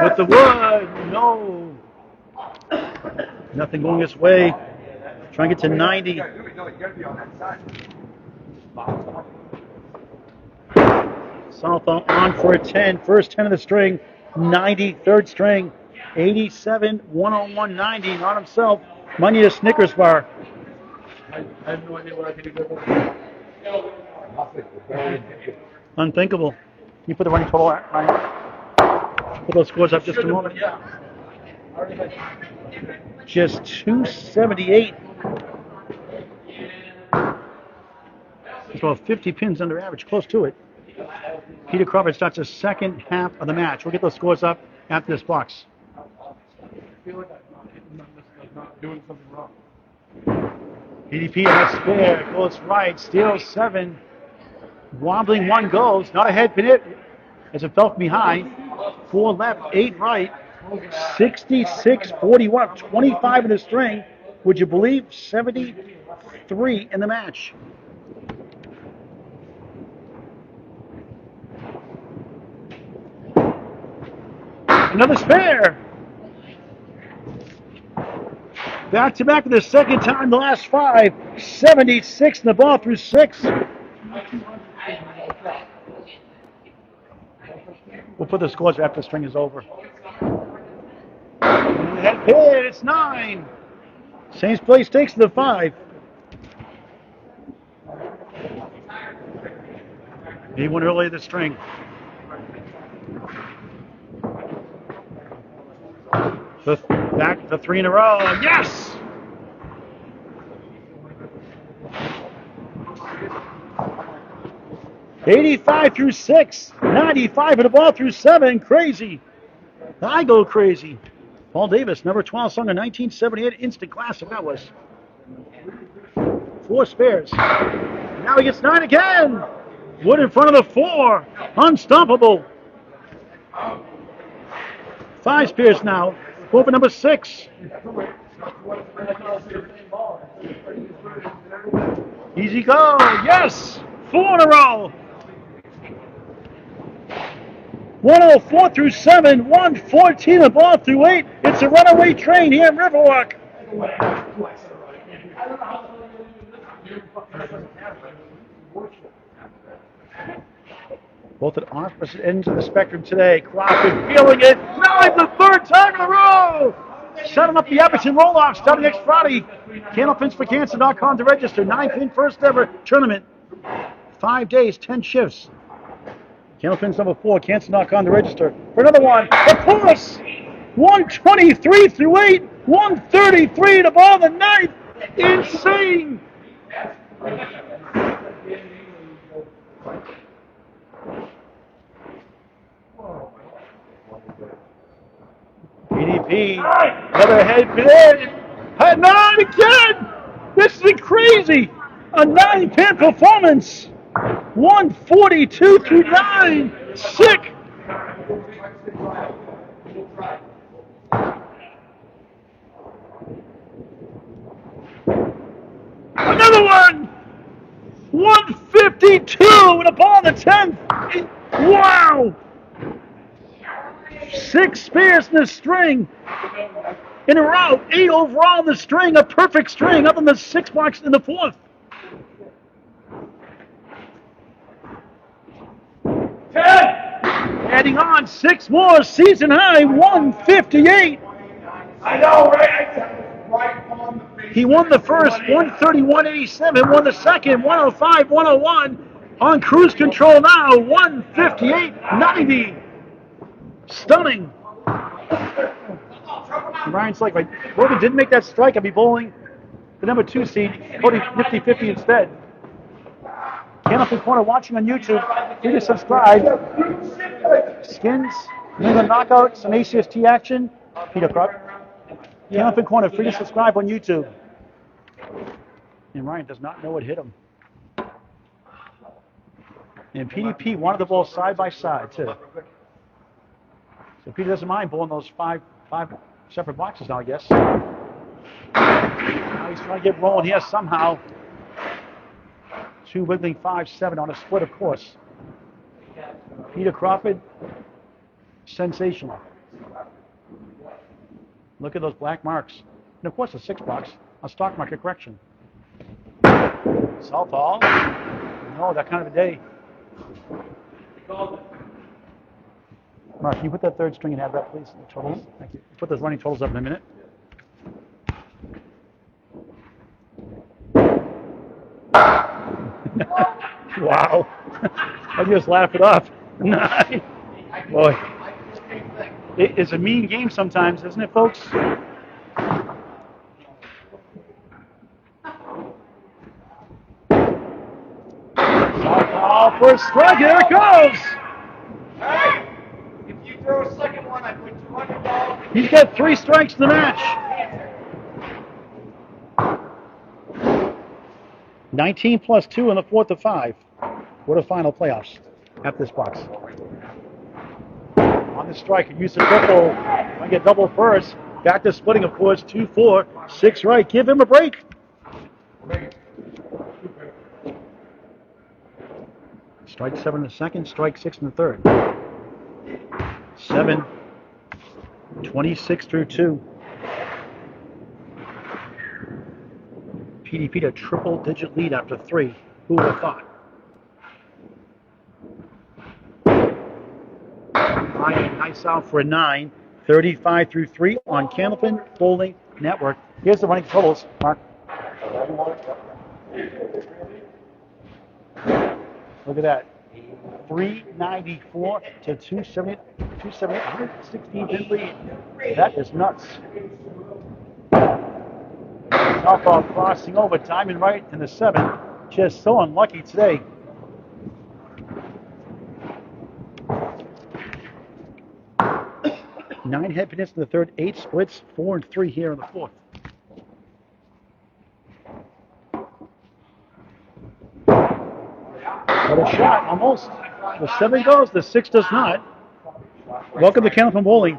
Speaker 1: With the wood, no. Nothing going his way. Trying to get to 90. Southall on for a 10. First 10 of the string. 90, third string. 87, 101, 90. Not himself. Might need a Snickers bar.
Speaker 2: I have no idea what I could do.
Speaker 1: Unthinkable. Can you put the running total at, Ryan? Put those scores up just a moment.
Speaker 2: Yeah.
Speaker 1: Just 278. So 50 pins under average, close to it. Peter Crawford starts the second half of the match. We'll get those scores up after this box.
Speaker 2: I feel like I'm not doing something wrong.
Speaker 1: PDP has spare, goes right, steals 7. Wobbling 1 goes, not a head pin hit as it fell from behind. 4 left, 8 right. 66-41, 25 in the string. Would you believe 73 in the match? Another spare. Back to back for the second time the last 5. 76 in the ball through 6. We'll put the scores after the string is over. And the head hit, it's 9. Saints place takes the 5. He went early the string. Back to 3 in a row. Yes! $85 through 6. 95 for the ball through 7. Crazy. I go crazy. Paul Davis, number 12 song in 1978. Instant classic that was. 4 spares. Now he gets 9 again. Wood in front of the 4. Unstoppable. 5 spares now. Go for number 6. Easy go. Yes. 4 in a row. 104 through 7. 114 the ball through 8. It's a runaway train here in Riverwalk. Both at opposite ends of the spectrum today. Crawford feeling it. Now the 3rd time in a row. Setting up the Everton roll-off starting next Friday. Candlepins4Cancer.com to register. 9th first ever tournament. 5 days, 10 shifts. Candlepins number 4, Cancer.com to register. For another one, of course. 123 through 8. 133 to ball the 9th. Insane. PDP, another head pin. Had 9 again. This is crazy. A 9-pin performance. 142 through 9. Sick. another one! 152 and a ball in the 10th. Wow! 6 spares in the string in a row. 8 overall in the string, a perfect string up in the 6 box in the 4th.
Speaker 2: 10!
Speaker 1: Adding on 6 more, season high, 158.
Speaker 2: I know, right? Right on the face.
Speaker 1: He won the first, 131.87, won the second, 105.101. On cruise control now, 158.90. Stunning. Ryan's like, if Logan didn't make that strike, I'd be bowling the number 2 seed, Cody 50-50 instead. Candlepin Corner watching on YouTube. Free to subscribe. Skins, Mega Knockout, some ACST action. Peter Crook. Candlepin Corner, free to subscribe on YouTube. And Ryan does not know what hit him. And PDP wanted the ball side by side, too. So Peter doesn't mind bowling those five separate boxes now, I guess. Now he's trying to get rolling here somehow. 2 wiggling 5-7 on a split, of course. Peter Crawford, sensational. Look at those black marks. And of course, a 6 box, a stock market correction. Southall. No, that kind of a day. Mark, can you put that 3rd string and have that, please? The totals. Thank you. Put those running totals up in a minute. Wow. I just laugh it off. Boy. It's a mean game sometimes, isn't it, folks? Southall for a strike. Here it goes.
Speaker 2: Hey! If you throw a second one, I put $200.
Speaker 1: He's got 3 strikes in the match. 19 plus 2 in the 4th of 5. Quarterfinal playoffs at this box. On the strike, use the triple. Trying to get double first. Back to splitting, of course. 2-4, 6 right. Give him a break. Strike 7 in the 2nd, strike 6 in the 3rd. 7, 26 through 2. PDP to triple-digit lead after 3. Who would have thought? Ryan, nice out for a 9. 35 through 3 on Candlepin Bowling Network. Here's the running totals, Mark. Look at that. 394 to 270, 116 in lead. That is nuts. Southall crossing over, timing right in the 7. Just so unlucky today. Nine head pins in the 3rd, 8 splits, 4 and 3 here in the 4th. What a shot, almost. The 7 goes, the 6 does not. Welcome to Candlepin Bowling.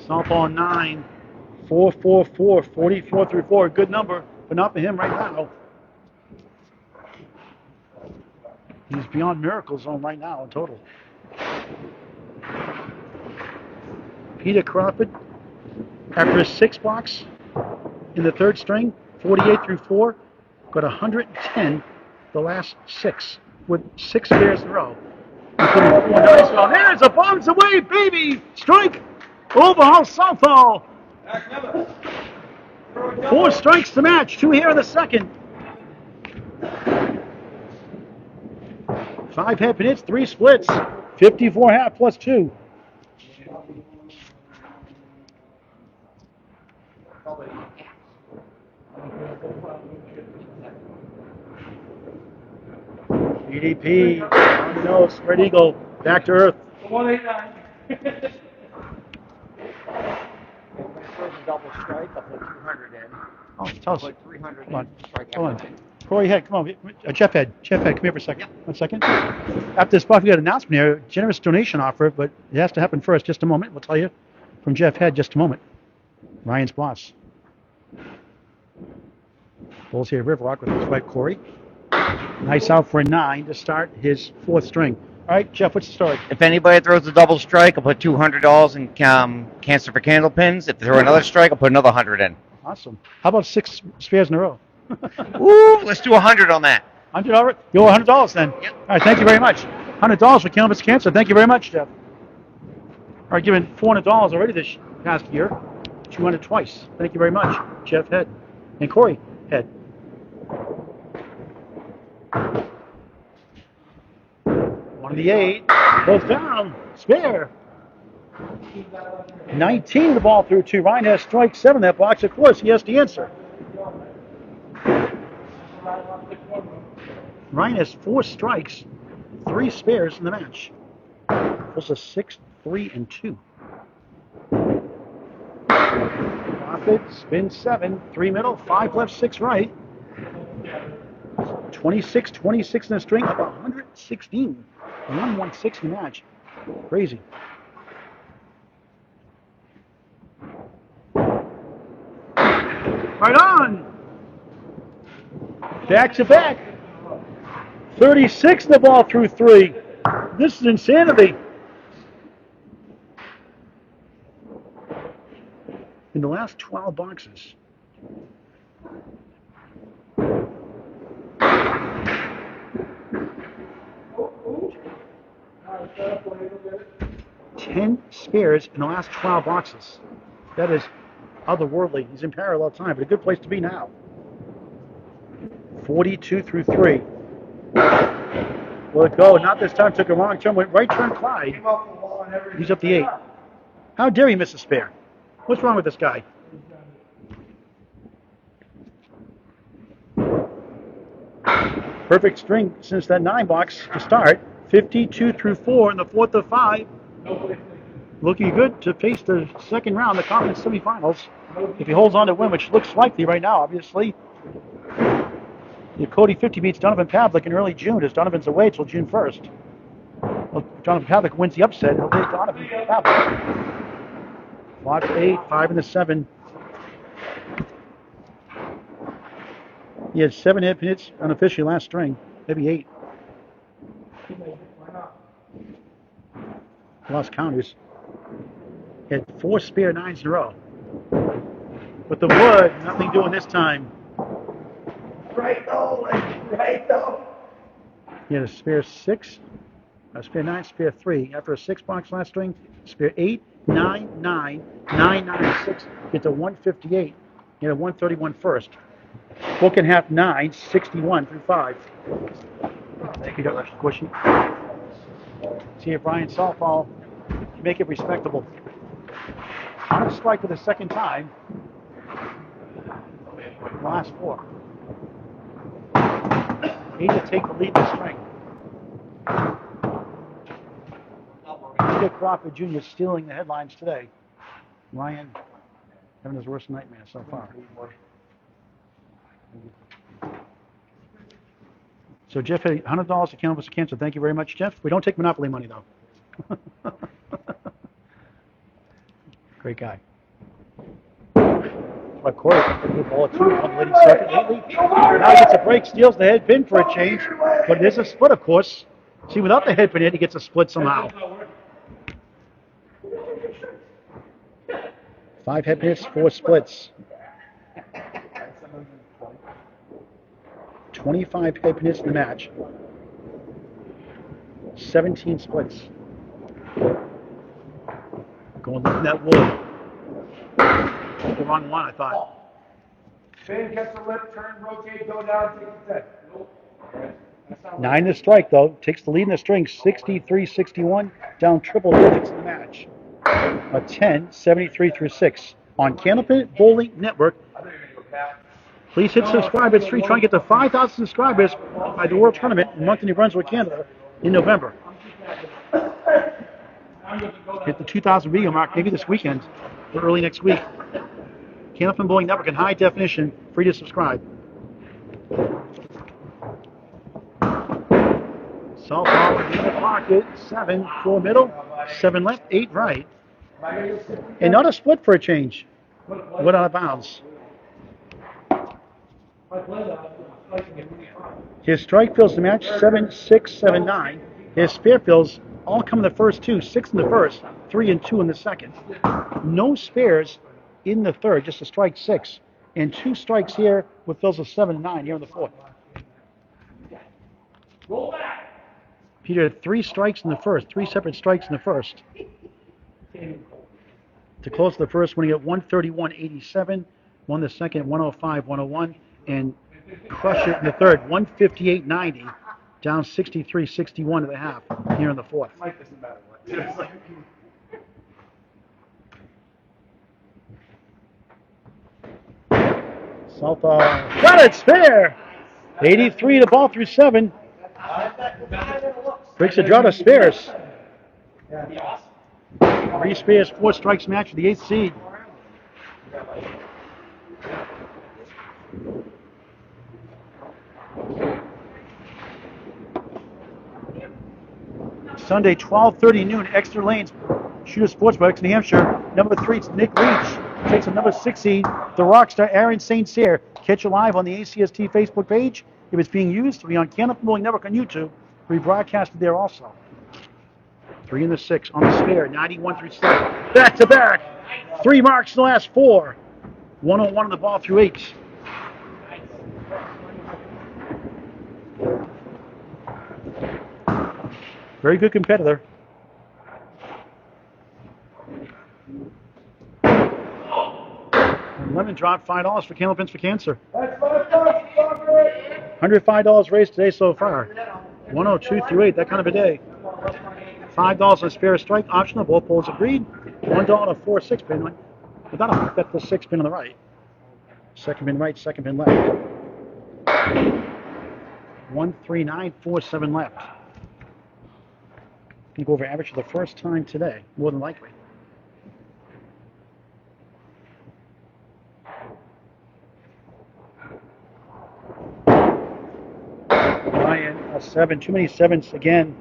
Speaker 1: Southall 9, 4-4-4, 44 through 4. Good number, but not for him right now. He's beyond miracle zone right now in total. Peter Crawford, after a 6 box in the 3rd string, 48 through 4, got 110 the last 6 with 6 pairs in a row. Including 4 nice. Well, there's a bombs away, baby! Strike! Overall Southall. 4 strikes to match, 2 here in the 2nd. 5 head hits, 3 splits, 54 half plus 2. PDP on the nose, spread eagle, back to earth.
Speaker 2: 189.
Speaker 3: Double strike, I'll put 200 in.
Speaker 1: Oh, tell us.
Speaker 3: Put 300
Speaker 1: Come on.
Speaker 3: in. Strike
Speaker 1: Come on.
Speaker 3: everything.
Speaker 1: Corey, head, come on. Jeff Head, come here for a second. 1 second. After this spot, we got an announcement here. Generous donation offer, but it has to happen first. Just a moment. We'll tell you from Jeff Head just a moment. Ryan's boss. Bulls here, Riverwalk with his wife Corey. Nice out for a 9 to start his 4th string. All right, Jeff, what's the story?
Speaker 4: If anybody throws a double strike, I'll put $200 in cancer for candle pins. If they throw another strike, I'll put another 100 in.
Speaker 1: Awesome. How about 6 spares in a row?
Speaker 4: Ooh, let's do 100 on that.
Speaker 1: $100? You owe $100 then.
Speaker 4: Yep.
Speaker 1: All right, thank you very much. $100 for cannabis cancer. Thank you very much, Jeff. All right, given $400 already this past year. 200 twice. Thank you very much, Jeff Head. And Corey Head. One of the 8. Goes down. Spare. 19 the ball through 2. Ryan has strike 7 that box. Of course, he has the answer. Ryan has 4 strikes, 3 spares in the match. Pulls a 6, 3, and 2. Crawford, spin 7, 3 middle, 5 left, 6 right. 26 in the string, up 116. 116 match. Crazy. Right on. Back to back. 36 the ball through 3. This is insanity. In the last 12 boxes. 10 spares in the last 12 boxes. That is otherworldly. He's in parallel time, but a good place to be now. 42 through 3. Will it go? Not this time. Took a wrong turn. Went right turn, Clyde. He's up the 8. How dare he miss a spare? What's wrong with this guy? Perfect string since that 9 box to start. 52 through 4 in the 4th of 5. Looking good to face the second round, the conference semifinals. If he holds on to win, which looks likely right now, obviously. If Cody 50 beats Donovan Pavlik in early June, as Donovan's away till June 1st. Well, if Donovan Pavlik wins the upset, he'll beat Donovan Pavlik. 5 to 8, 5 and the 7. He had 7 hits unofficially last string, maybe 8. Lost counters. He had 4 spare 9s in a row. With the wood, nothing doing this time.
Speaker 2: Right though.
Speaker 1: He had a spare 6, a spare 9, spare 3. After a 6 box last string, spare 8, 9, 9, 9, 9, 6. Get to 158. He had a 131 first. Book and half 9, 61 through 5. Thank you, Dr. Squishy. See if Ryan Southall can make it respectable. On a strike for the second time. Last 4. 8 to take the lead in the string. Peter Crawford Jr. stealing the headlines today. Ryan having his worst nightmare so far. So Jeff had $100 to Cannabis Cancer. Thank you very much, Jeff. We don't take Monopoly money, though. Great guy. But Corey, good ball too, on leading second lately. Now he gets a break, steals the head pin for a change. But it is a split, of course. See, without the head pin in, he gets a split somehow. 5 head pins, 4 splits. 25 head pins in the match. 17 splits. Going looking that wood. The wrong one, I thought.
Speaker 2: Spin, catch the lip, turn, rotate, go down, take the set. Nope.
Speaker 1: 9 to strike, though. Takes the lead in the string, 63-61. Down triple digits in the match. A 10, 73 through 6. On Candlepin Bowling Network. Please hit subscribe. It's free. Try and get to 5,000 subscribers by the World Tournament in Moncton, New Brunswick, Canada in November. Hit the 2,000 video mark maybe this weekend or early next week. Candlepin Bowling Network in high definition. Free to subscribe. Southall in the pocket. 7, 4 middle. 7 left, 8 right. And not a split for a change. went out of bounds. His strike fills the match 7-6, 7-9. His spare fills all come in the first two, 6 in the first, 3 and 2 in the second. No spares in the third, just a strike 6. And 2 strikes here with fills of 7-9 here in the fourth. Peter, 3 strikes in the first, 3 separate strikes in the first. To close the first, winning at 131.87, won the second 105.101, and crush it in the third, 158.90, down 63-61 to the half here in the fourth. Southall got it, spare! 83 the ball through 7. Breaks a drought of spares. 3 spares, 4 strikes match for the 8th seed. Sunday, 12:30 noon, Exeter Lanes, Shooter Sports Bikes, New Hampshire. Number 3, it's Nick Leach. Takes a number 6 seed, the rockstar Aaron St. Cyr. Catch it live on the ACST Facebook page. If it's being used to be on Canopy Bowling Network on YouTube, rebroadcasted there also. 3 and the 6 on the spare, 91 through 7. Back to back. 3 marks in the last 4. 101 on the ball through 8. Very good competitor. And lemon drop, $5 for Candlepins for Cancer. $105 raised today so far. 102 through 8, that kind of a day. $5 on spare strike, optional, both poles agreed. $1 a 4-6 pin. Without bet the 6 pin on the right. Second pin right, second pin left. 139.47 left. Can go over average for the first time today, more than likely. Ryan, a 7, too many 7s again.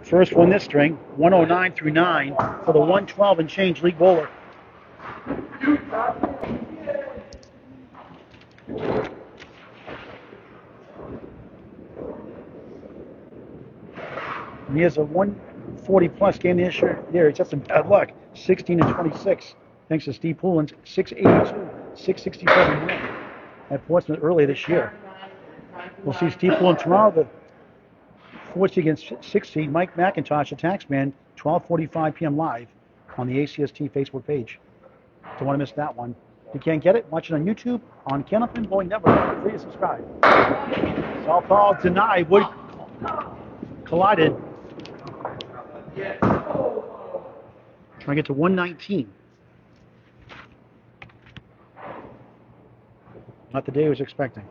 Speaker 1: First one this string, 109 through 9 for the 112 and change league bowler. And he has a 140 plus game this year. There, it's just some bad luck. 16 and 26, thanks to Steve Poulin's 682, 667 win at Portsmouth earlier this year. We'll see Steve Poulin tomorrow. The 4 seed against 6 seed Mike McIntosh, a taxman, 12:45 p.m. live on the ACST Facebook page. Don't want to miss that one. If you can't get it, watch it on YouTube on Canopy Bowling Network. Free to subscribe. Southall denied. Wood collided. Trying to get to 119. Not the day he was expecting.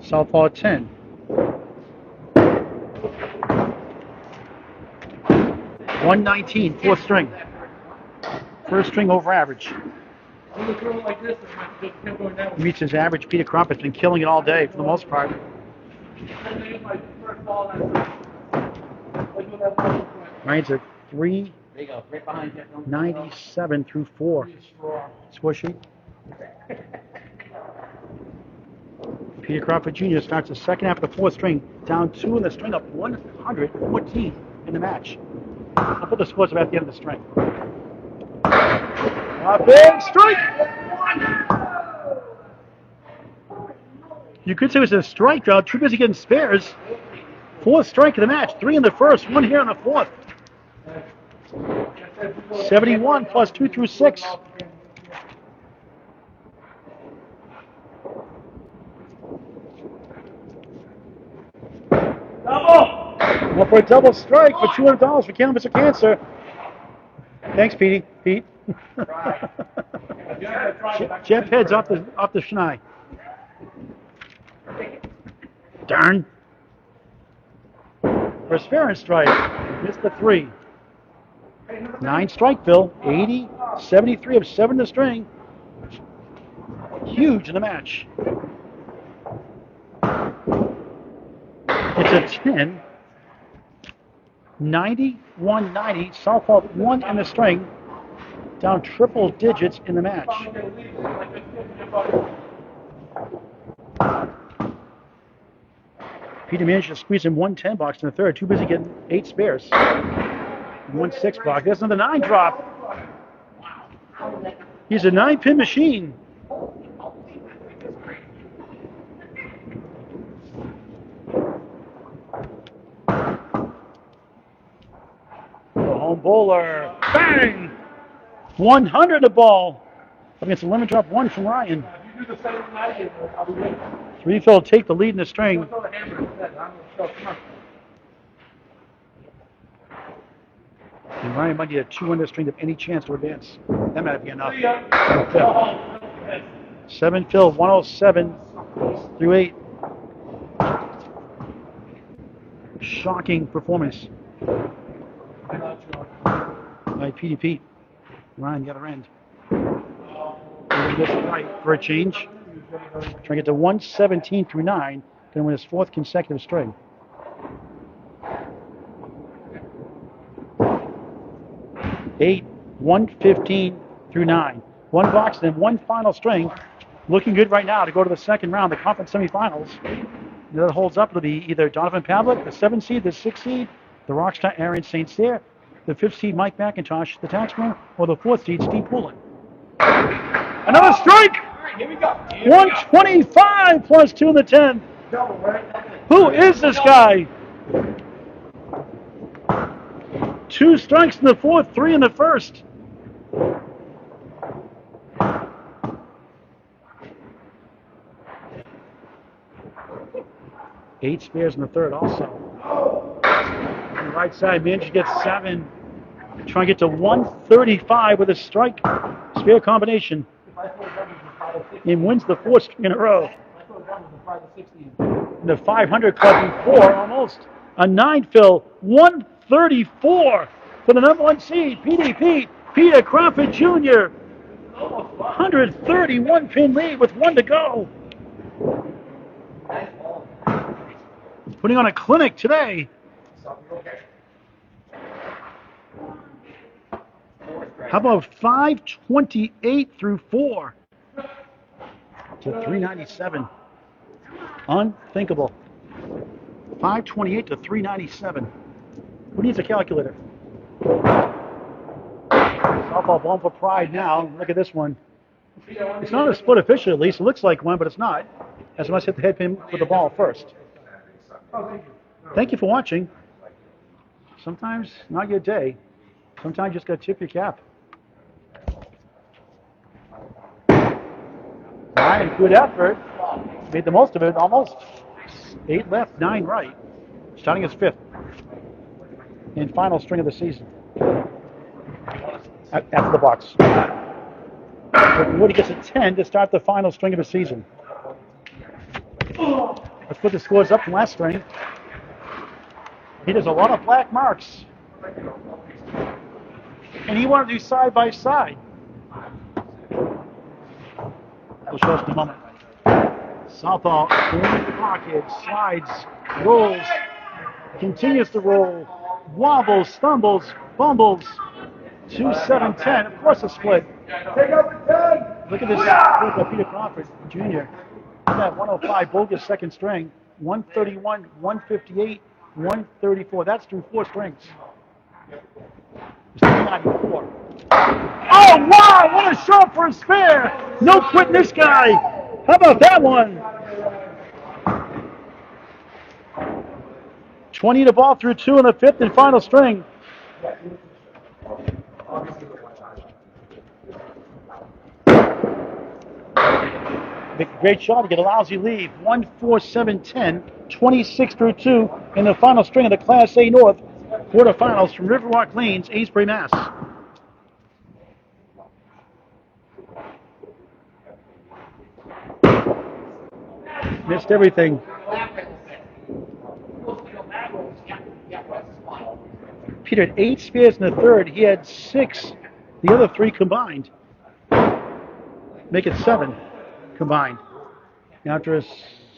Speaker 1: Southall at 10. 119, 4th string. First string over average. Meets his average. Peter Crawford's been killing it all day for the most part. Ryan's at 397 through 4. Score sheet. Peter Crawford Jr. starts the second half of the 4th string, down 2 in the string, up 114 in the match. I'll put the scores about the end of the string. A big strike! You could say it was a strike drought. Too busy getting spares. 4th strike of the match. 3 in the first, 1 here in the 4th. 71 plus 2 through 6. Well, for a double strike for $200 for Candlepins for Cancer. Thanks, Pete. Jeff heads off the Schnei. Darn. For a spare and strike, missed the 3. 9 strike bill, 80, 73 of 7 to string. Huge in the match. It's a 10. 91-90. Southall won in the string, down triple digits in the match. Peter managed to squeeze in 110 box in the third. Too busy getting 8 spares. 1-6 box. There's another 9 drop. He's a 9-pin machine. The home bowler. Bang! 100 the ball. Against a lemon drop 1 from Ryan. 3 Phil take the lead in the string. And Ryan might get a 2 in the string of any chance to advance. That might be enough. 7 Phil, 107 through 8. Shocking performance by PDP. Ryan, the other end. Gets it right for a change. Trying to get to 117 through 9. Going to win his 4th consecutive string. 8, 115 through 9. 1 box and then 1 final string. Looking good right now to go to the second round, the conference semifinals. That holds up to be either Donovan Pavlik, the 7th seed, the 6th seed, the rockstar Aaron St. Cyr, the 5th seed Mike McIntosh, the taxman, or the 4th seed Steve Poulin. Another strike!
Speaker 2: Here we go.
Speaker 1: 125 plus 2 in the 10th. Who is this guy? 2 strikes in the 4th, 3 in the 1st. Eight spares in the 3rd also. On the right side, Minch gets 7. Trying to get to 135 with a strike spare combination. And wins the 4th string in a row. The 500 club in 4 almost. A 9 Phil, 134 for the number 1 seed, PDP, Peter Crawford Jr. 131 pin lead with 1 to go. Putting on a clinic today. How about 528 through 4 to 397? Unthinkable. 528 to 397. Who needs a calculator? Softball ball for pride now. Look at this one. It's not a split official, at least. It looks like one, but it's not. As I must hit the head pin with the ball first. Thank you for watching. Sometimes not your day. Sometimes you just got to tip your cap. Ryan, good effort. Made the most of it, almost. 8 left, 9 right. Starting his 5th. And final string of the season. After the box. Woody gets a 10 to start the final string of the season. Let's put the scores up from last string. He does a lot of black marks. And he wanted to do side by side. We'll show us in a moment. Southall in the pocket, slides, rolls, continues to roll, wobbles, stumbles, bumbles. 2-7-10. Of course, a split. Look at this split by Peter Crawford Jr. Look at that 105 bogus second string. 131, 158, 134. That's through 4 strings. It's 394. Oh, wow! What a shot for a spare! No quitting this guy! How about that one? 20 to ball through 2 in the 5th and final string. Great shot to get a lousy lead. 1-4-7-10, 26 through 2 in the final string of the Class A North quarterfinals from Riverwalk Lanes, Amesbury, Mass. Missed everything. Peter had 8 spares in the 3rd. He had 6. The other 3 combined. Make it 7 combined. And after a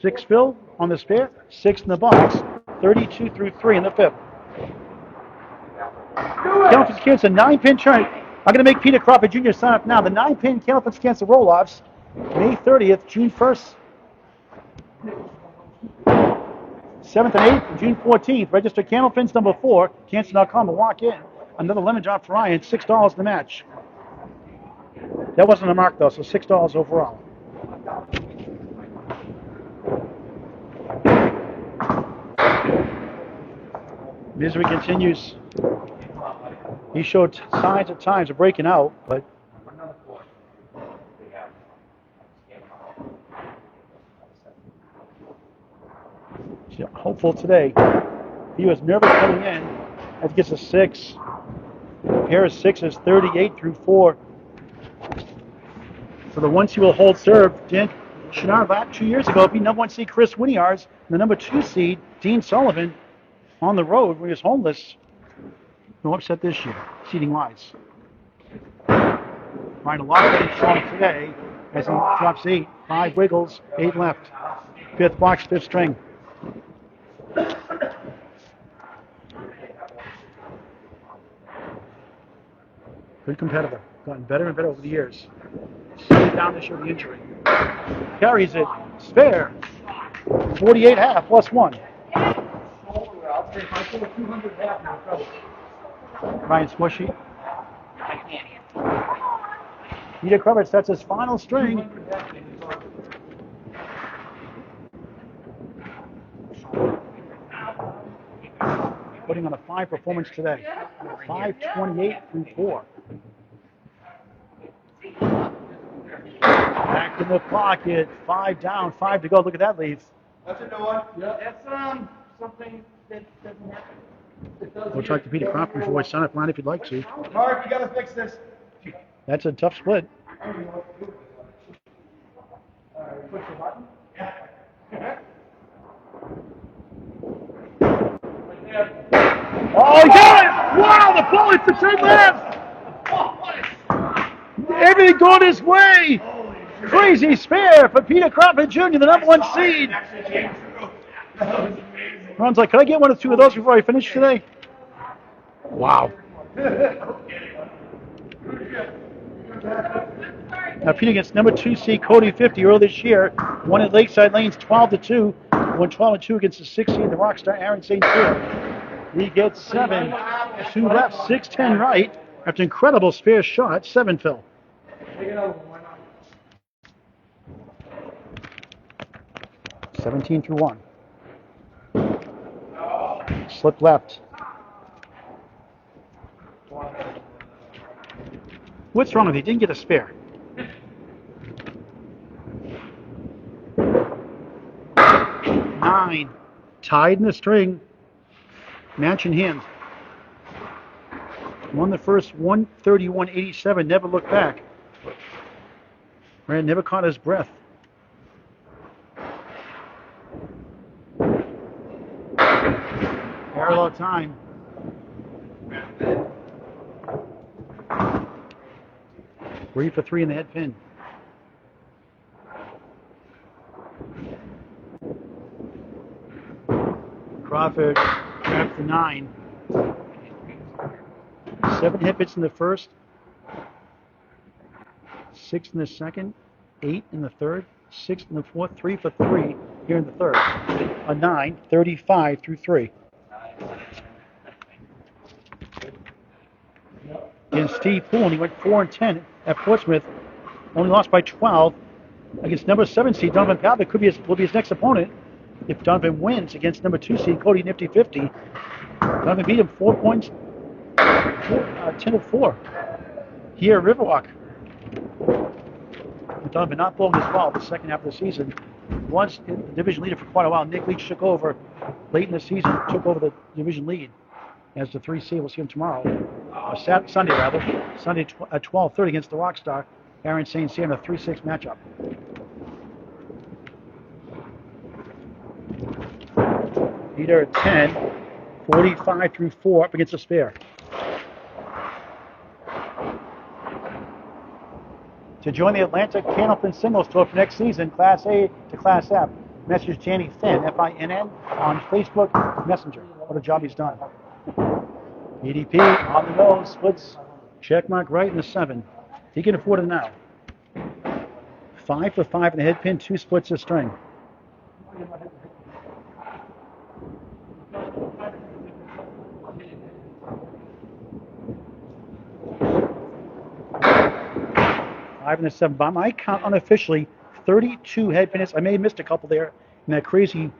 Speaker 1: 6 fill on the spare, 6 in the box, 32 through 3 in the 5th. Candlepins Cancer 9-pin tournament. I'm going to make Peter Crawford Jr. sign up now. The 9-pin Candlepins Cancer roll-offs, May 30th, June 1st, 7th and 8th, June 14th. Register Candlepins number 4, cancer.com, and walk in. Another lemon drop for Ryan, $6 the match. That wasn't a mark though, so $6 overall. Misery continues. He showed signs at times of breaking out, but hopeful today. He was nervous coming in. That gets a 6. A pair of 6s, 38 through 4. For the ones who will hold serve, Dan Chenard 2 years ago beat number 1 seed Chris Winiarz and the number 2 seed Dean Sullivan on the road where he was homeless. No upset this year, seeding wise. Ryan a lot better showing today as he drops 8. 5 wiggles, 8 left. 5th box, 5th string. Good competitor. Gotten better and better over the years. Slowed down this year with the injury. Carries it. Spare. 48 half plus 1. Ryan Smushy. Peter Crawford sets his final string. Putting on a 5 performance today. 5:28 through 4. Back in the pocket. 5 down, 5 to go. Look at that lead.
Speaker 2: That's a new one.
Speaker 3: Yeah, that's something that doesn't happen.
Speaker 1: We'll talk to Peter Crawford before we sign up line if you'd like to.
Speaker 2: Mark, you gotta fix this.
Speaker 1: That's a tough split.
Speaker 2: Push the button.
Speaker 1: Oh, he got it! Wow, the ball hits the turn left! Everything going his way! Crazy spare for Peter Crawford Jr., the number 1 seed. Ron's like, can I get 1 or 2 of those before I finish today? Wow. Now Peter against number 2 seed Cody 50 earlier this year. Won at Lakeside Lanes 12-2. Won 12-2 against the 6 seed, the Rockstar Aaron St. Cyr. He gets 7. 2 left, 6-10 right. After incredible spare shot, 7 fill. 17 through 1. Slip left. What's wrong with you? Didn't get a spare. Nine. Tied in the string. Match in hand. Won the first 131.87. Never looked back. Rand never caught his breath. Parallel time. Three for 3 in the head pin. Crawford grabs the 9. 7 hit hits in the first. 6 in the second. 8 in the third. 6 in the fourth. 3 for 3 here in the third. A 9, 35 through 3. Against Steve Poole, he went 4-10 at Portsmouth. Only lost by 12 against number 7 seed Donovan Pavlik. Will be his next opponent if Donovan wins against number 2 seed Cody Nifty 50. Donovan beat him 4 points, 10-4 here at Riverwalk. Donovan not blowing his ball the second half of the season. Was the division leader for quite a while. Nick Leach took over late in the season, took over the division lead as the 3 seed. We'll see him tomorrow. Sunday at 12:30 against the Rockstar Aaron St. Cyr in a 3-6 matchup. Peter at 10, 45 through 4 up against the spare. To join the Atlantic Candlepin Singles Tour for next season, Class A to Class F, message Danny Finn, Finn, on Facebook Messenger. What a job he's done. EDP on the nose, splits, check mark right in the 7. He can afford it now. 5 for 5 in the head pin, 2 splits of string. Five and a 7. By my count, unofficially, 32 head pin hits. I may have missed a couple there in that crazy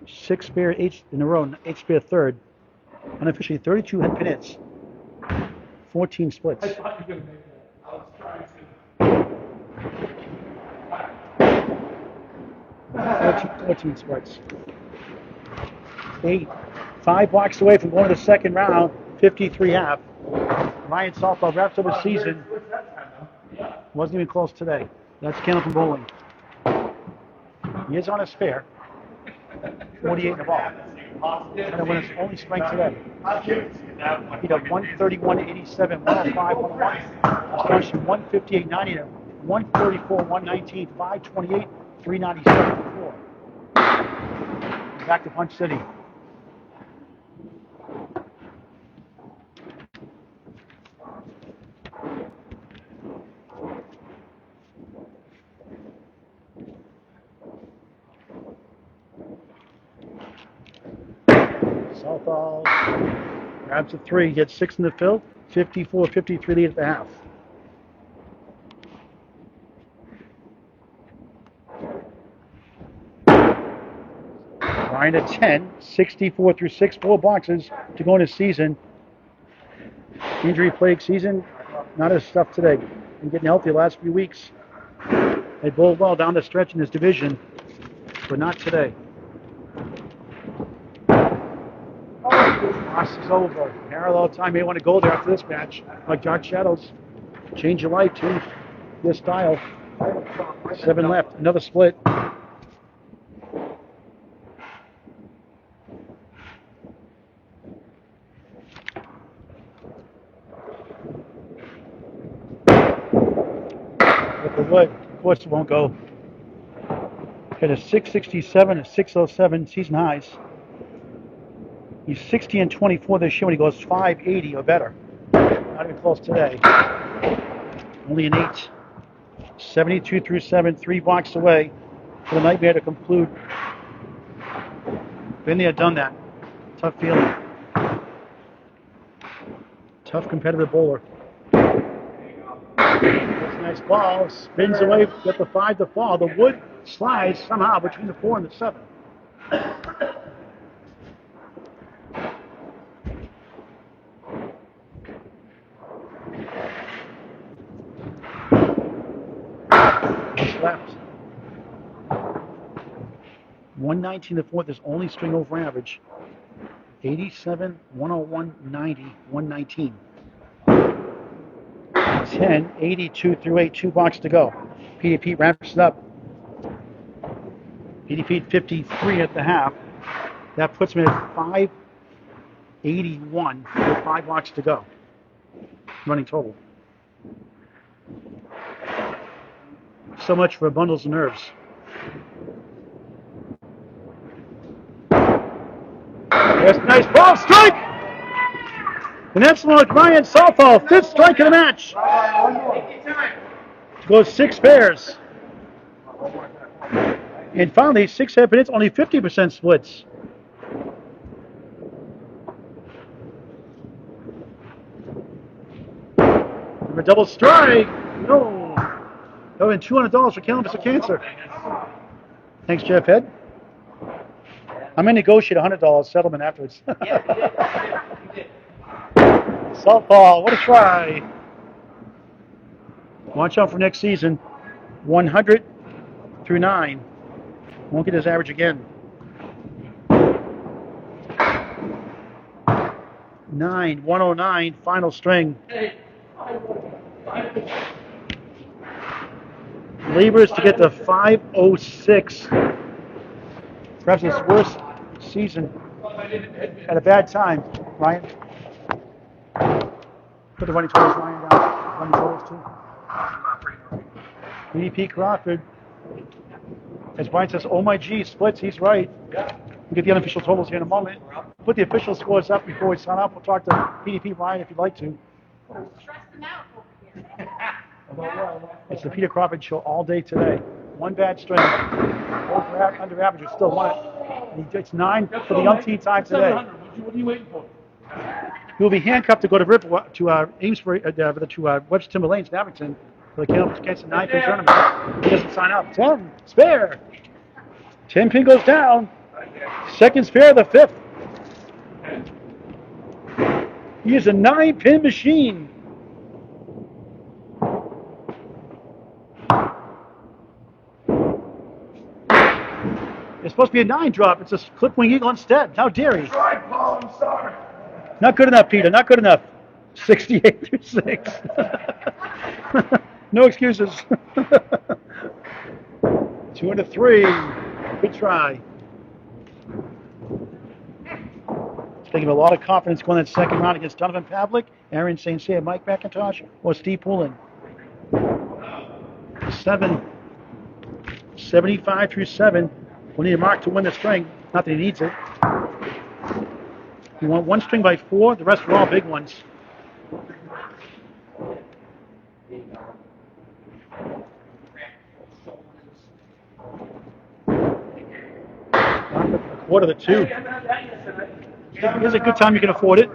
Speaker 1: 6-pair H in a row, H-pair third. Unofficially, 32 head pin hits. 14 splits. 14 splits. 8. 5 blocks away from going to the second round, 53.5. Ryan Southall wraps up his season. Wasn't even close today. That's Candlepin Bowling. He is on a spare. 48 in the ball. Trying to win his only strength today. He got 131.87, 105, 101. Astonishing 158.90 to 134, 119, 528, 397, 4. Back to Punch City. Southall grabs a 3, gets 6 in the fill, 54-53 lead at the half. Ryan at 10, 64 through 6, 4 boxes to go in his season. Injury plagued season, not his stuff today. Been getting healthy the last few weeks. They bowled well down the stretch in this division, but not today. Loss is over. Parallel time. May want to go there after this match. Like Dark Shadows. Change your life, change your style. 7 left. Another split. With the wood, of course it won't go. Hit a 667, a 607 season highs. He's 60 and 24 this year when he goes 580 or better. Not even close today. Only an 8. 72 through 7, 3 blocks away for the nightmare to conclude. Been there, done that. Tough feeling. Tough competitive bowler. That's a nice ball. Spins away, get the 5 to fall. The wood slides somehow between the 4 and the 7. Left. 119 to 4th is only string over average. 87, 101, 90, 119. 10, 82 through 8, 2 blocks to go. PDP wraps it up. PDP 53 at the half. That puts me at 581 with 5 blocks to go. Running total. So much for bundles of nerves. Yes, nice ball strike! An excellent Ryan Southall, 5th strike of the match. Goes 6 pairs. And finally, 6 head pin hits, only 50% splits. A double strike. No. Oh, and $200 for killing Mr. Cancer. Thanks, Jeff Head. I'm going to negotiate a $100 settlement afterwards. Southall, what a try. Watch out for next season. 100 through 9. Won't get his average again. 9, 109, final string. Labors to get to 506. Perhaps his worst season at a bad time. Ryan? Put the running totals, Ryan, down. Running totals, too. BP Crawford. As Brian says, oh my G, splits, he's right. We'll get the unofficial totals here in a moment. Put the official scores up before we sign off. We'll talk to PDP Ryan if you'd like to.
Speaker 3: Stress them out over here.
Speaker 1: It's the Peter Crawford show all day today. One bad string. Both under average, we still won it. It's 9 for the umpteenth time today.
Speaker 2: What are you waiting for?
Speaker 1: He will be handcuffed to go to Riverwalk, to Amesbury, to Webster Timber Lanes in Abington for the Candlepin against the 9-pin tournament. He doesn't sign up. 10 spare. 10 pin goes down. Second spare of the 5th. He is a 9-pin machine. It's supposed to be a 9 drop. It's a clip wing eagle instead. How dare he?
Speaker 2: Try, Paul. I'm sorry.
Speaker 1: Not good enough, Peter. Not good enough. 68 through 6. No excuses. 2 and a 3. Good try. Taking a lot of confidence going that second round against Donovan Pavlik, Aaron St. Cyr, Mike McIntosh, or Steve Poulin. 75 through 7. We need a mark to win the string. Not that he needs it. You want one string by 4. The rest are all big ones. A quarter to 2. Here's a good time you can afford it.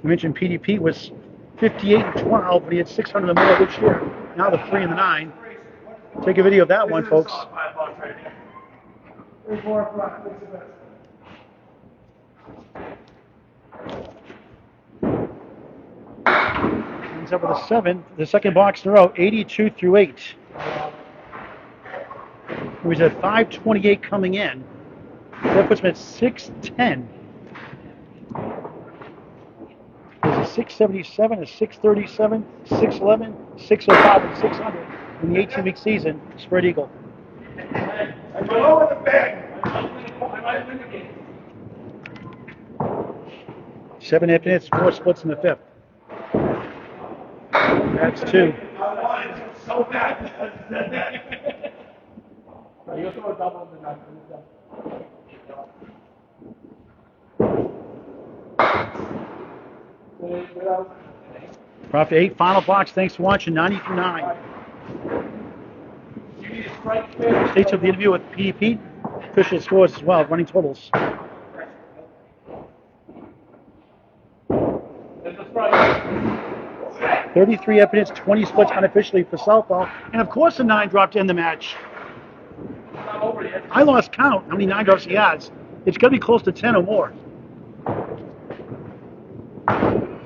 Speaker 1: You mentioned PDP was 58 and 12, but he had 600 or more this year. Now the 3 and the 9. Take a video of that one, folks. Ends up with a 7. The second box in a row, 82 through 8. He was at 528 coming in. That puts him at 610. There's a 677, a 637, 611, 605, and 600 in the 18-week season. Spread eagle.
Speaker 2: I go over the bag. I might win the game.
Speaker 1: 7 minutes, 4 splits in the 5th. That's 2.
Speaker 2: I wanted to so bad. You throw a double in the night.
Speaker 1: Profit 8, final box. Thanks for watching. 90 through 9. Stay tuned for the interview with PDP. Official scores as well, running totals. 33 evidence, 20 splits unofficially for Southall, and of course a 9 drop to end the match. I lost count how many 9 drops he has. It's going to be close to 10 or more.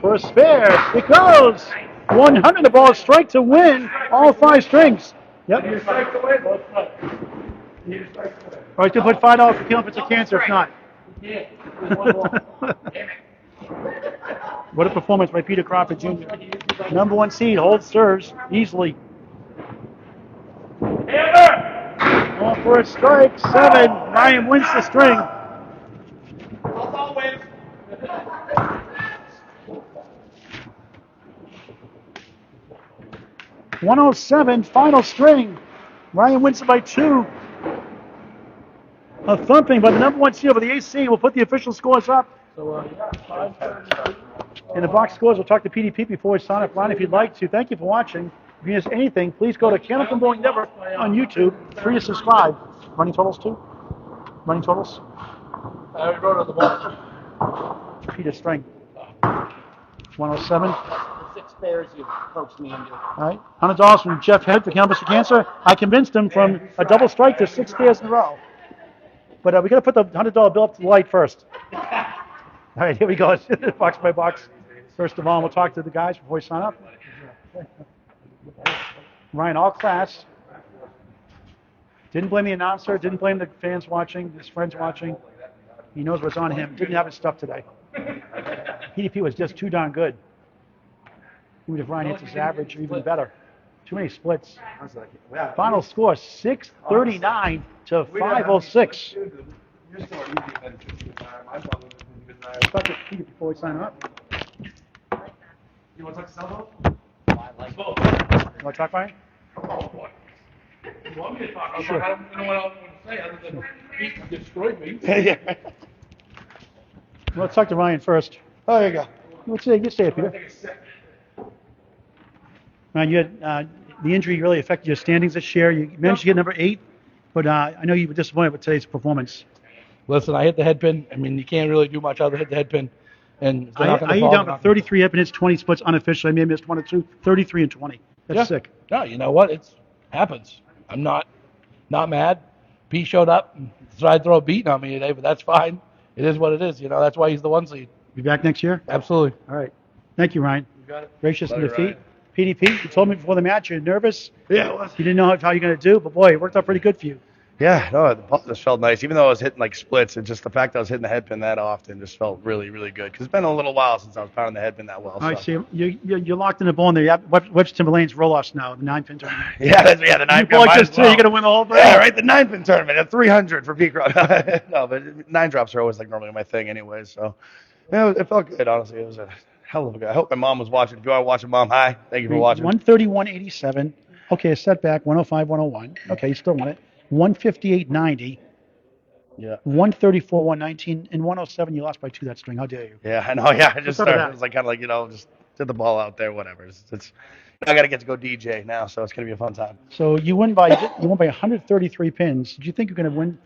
Speaker 1: For a spare, it goes. 100, the ball strike to win all 5 strings. Yep. All right, to put $5 for killing if it's a cancer, if not. What a performance by Peter Crawford Jr. Number 1 seed, holds serves easily. Going for a strike, 7. Ryan wins the string. 107, final string. Ryan wins it by 2. A thumping by the number 1 seed over the AC. We'll put the official scores up. And the box scores, we'll talk to PDP before we sign up line if you'd like to. Thank you for watching. If you missed anything, please go to Candlepin Bowling Network on YouTube. Free to subscribe. Running totals too? Running totals?
Speaker 2: I wrote on the ball.
Speaker 1: Peter String. 107.
Speaker 3: 6 spares you coaxed me into.
Speaker 1: All right. $100 from Jeff Head for Cannabis for Cancer. I convinced him from a double strike to 6 pairs in a row. But we got to put the $100 bill up to the light first. All right, here we go. Box by box. First of all, we'll talk to the guys before we sign up. Ryan, all class. Didn't blame the announcer. Didn't blame the fans watching, his friends watching. He knows what's on him. Didn't have his stuff today. PDP was just too darn good. Even if Ryan hits his average, or even better. Too many splits. Final score, 639 to 506. Let's talk to Peter before we sign up.
Speaker 2: You want to talk to Southall?
Speaker 3: I like
Speaker 1: You want to talk, Ryan?
Speaker 2: Oh, boy. You want me to talk? Sure. I don't know what else to say other than he destroyed me.
Speaker 1: Yeah. Well, let's talk to Ryan first.
Speaker 2: Oh, there you go.
Speaker 1: Let's say, you say it, Peter. Ryan, you had the injury really affected your standings this year. You managed to get number 8, but I know you were disappointed with today's performance.
Speaker 5: Listen, I hit the head pin. I mean, you can't really do much other than hit the head pin. And
Speaker 1: I hit down to 33 head pin hits, 20 splits unofficially. I may have missed 1 or 2, 33 and 20. That's sick.
Speaker 5: No, you know what? It happens. I'm not mad. Pete showed up and tried to throw a beating on me today, but that's fine. It is what it is. You know, that's why he's the 1 seed.
Speaker 1: Be back next year?
Speaker 5: Absolutely.
Speaker 1: All right. Thank you, Ryan.
Speaker 5: You got it.
Speaker 1: Gracious in defeat. PDP, you told me before the match you're nervous.
Speaker 2: Yeah, it was.
Speaker 1: You didn't know how you're going to do, but boy, it worked out pretty good for you.
Speaker 6: Yeah, no, the ball just felt nice. Even though I was hitting like splits, it's just the fact that I was hitting the head pin that often just felt really, really good. Because it's been a little while since I was pounding the head pin that well.
Speaker 1: All right, so you're locked in the ball in there. You have Webster Timberlane's roll-offs now, the 9-pin tournament.
Speaker 6: Yeah, the 9-pin.
Speaker 1: You just you're going to win the whole thing.
Speaker 6: Yeah, right, the 9-pin tournament at 300 for Pete Crawford. No, but 9 drops are always like normally my thing anyway. So, yeah, it felt good, honestly. It was a hell of a good. I hope my mom was watching. If you want to watch it, Mom, hi. Thank you for watching.
Speaker 1: 131.87. Okay, a setback, 105.101. Okay, you still won it. 158.90.
Speaker 6: Yeah.
Speaker 1: 134.119 and 107. You lost by 2 that string. How dare you?
Speaker 6: Yeah, I know. Yeah, I just
Speaker 1: What's up with
Speaker 6: started.
Speaker 1: that?
Speaker 6: It was like kind of like just did the ball out there, whatever. It's I got to get to go DJ now, so it's gonna be a fun time.
Speaker 1: So you won by 133 pins. Did you think you're going to win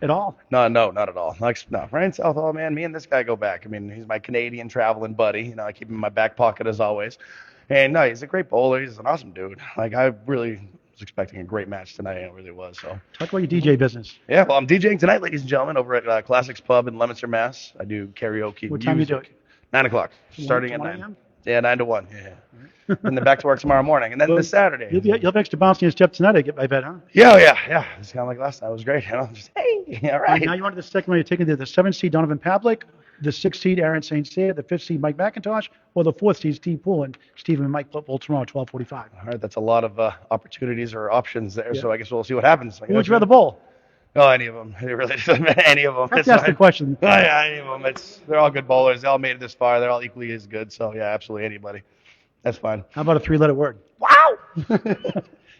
Speaker 1: at all?
Speaker 6: No, not at all. No, Ryan Southall, man. Me and this guy go back. I mean, he's my Canadian traveling buddy. You know, I keep him in my back pocket as always. And no, he's a great bowler. He's an awesome dude. Like I really was expecting a great match tonight, and it really was. So
Speaker 1: Talk about your DJ business.
Speaker 6: yeah, well, I'm DJing tonight, ladies and gentlemen, over at Classics Pub in Leominster, Mass. I do karaoke.
Speaker 1: What time
Speaker 6: music.
Speaker 1: you do it?
Speaker 6: 9 o'clock, starting at
Speaker 1: 1
Speaker 6: 9.
Speaker 1: a.m.?
Speaker 6: Yeah, 9 to 1. Yeah. And then back to work tomorrow morning, and then this Saturday.
Speaker 1: You'll have extra bounce in your step tonight, I bet, huh?
Speaker 6: Yeah. It's kind of like last time. It was great. You know, just hey, all right.
Speaker 1: Now you wanted the second one. You're taking the 7th seed Donovan Pavlik, the 6th seed Aaron St. Cyr, the 5th seed Mike McIntosh, or the 4th seed Steve Poole and Stephen and Mike Bowl tomorrow at 12:45.
Speaker 6: All right, that's a lot of opportunities or options there. Yeah. So I guess we'll see what happens.
Speaker 1: Who would you rather bowl?
Speaker 6: Oh, any of them. It really doesn't matter. Any of them.
Speaker 1: That's the question.
Speaker 6: Oh, yeah, any of them. They're all good bowlers. They all made it this far. They're all equally as good. So yeah, absolutely anybody. That's fine.
Speaker 1: How about a 3-letter word? Wow!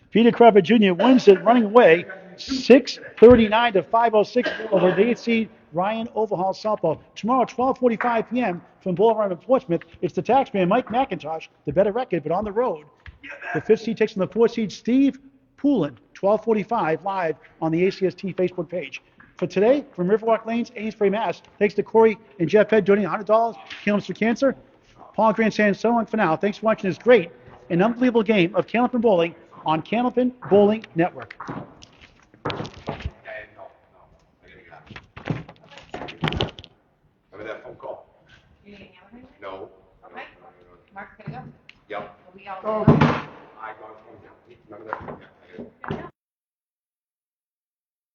Speaker 1: Peter Crawford Jr. wins it running away 639 to 506 over the 8th seed Ryan Overhaul Southall. Tomorrow at 12:45 p.m. from Boulevard in Portsmouth, it's the taxman Mike McIntosh, the better record, but on the road. The 5th seed takes on the 4th seed Steve Poulin, 12:45 live on the ACST Facebook page. For today, from Riverwalk Lanes, Amesbury, Mass. Thanks to Corey and Jeff Head donating $100. Cancer for Cancer. Paul Grandstand, so long for now. Thanks for watching this great and unbelievable game of Candlepin Bowling on Candlepin Bowling Network.
Speaker 7: Remember that phone call?
Speaker 3: You didn't have anything?
Speaker 7: No.
Speaker 3: Okay. Mark's gonna go.
Speaker 7: Yep.
Speaker 3: Are we all
Speaker 7: I
Speaker 3: going?
Speaker 7: got a phone call. Remember that? Yeah.
Speaker 3: Yeah.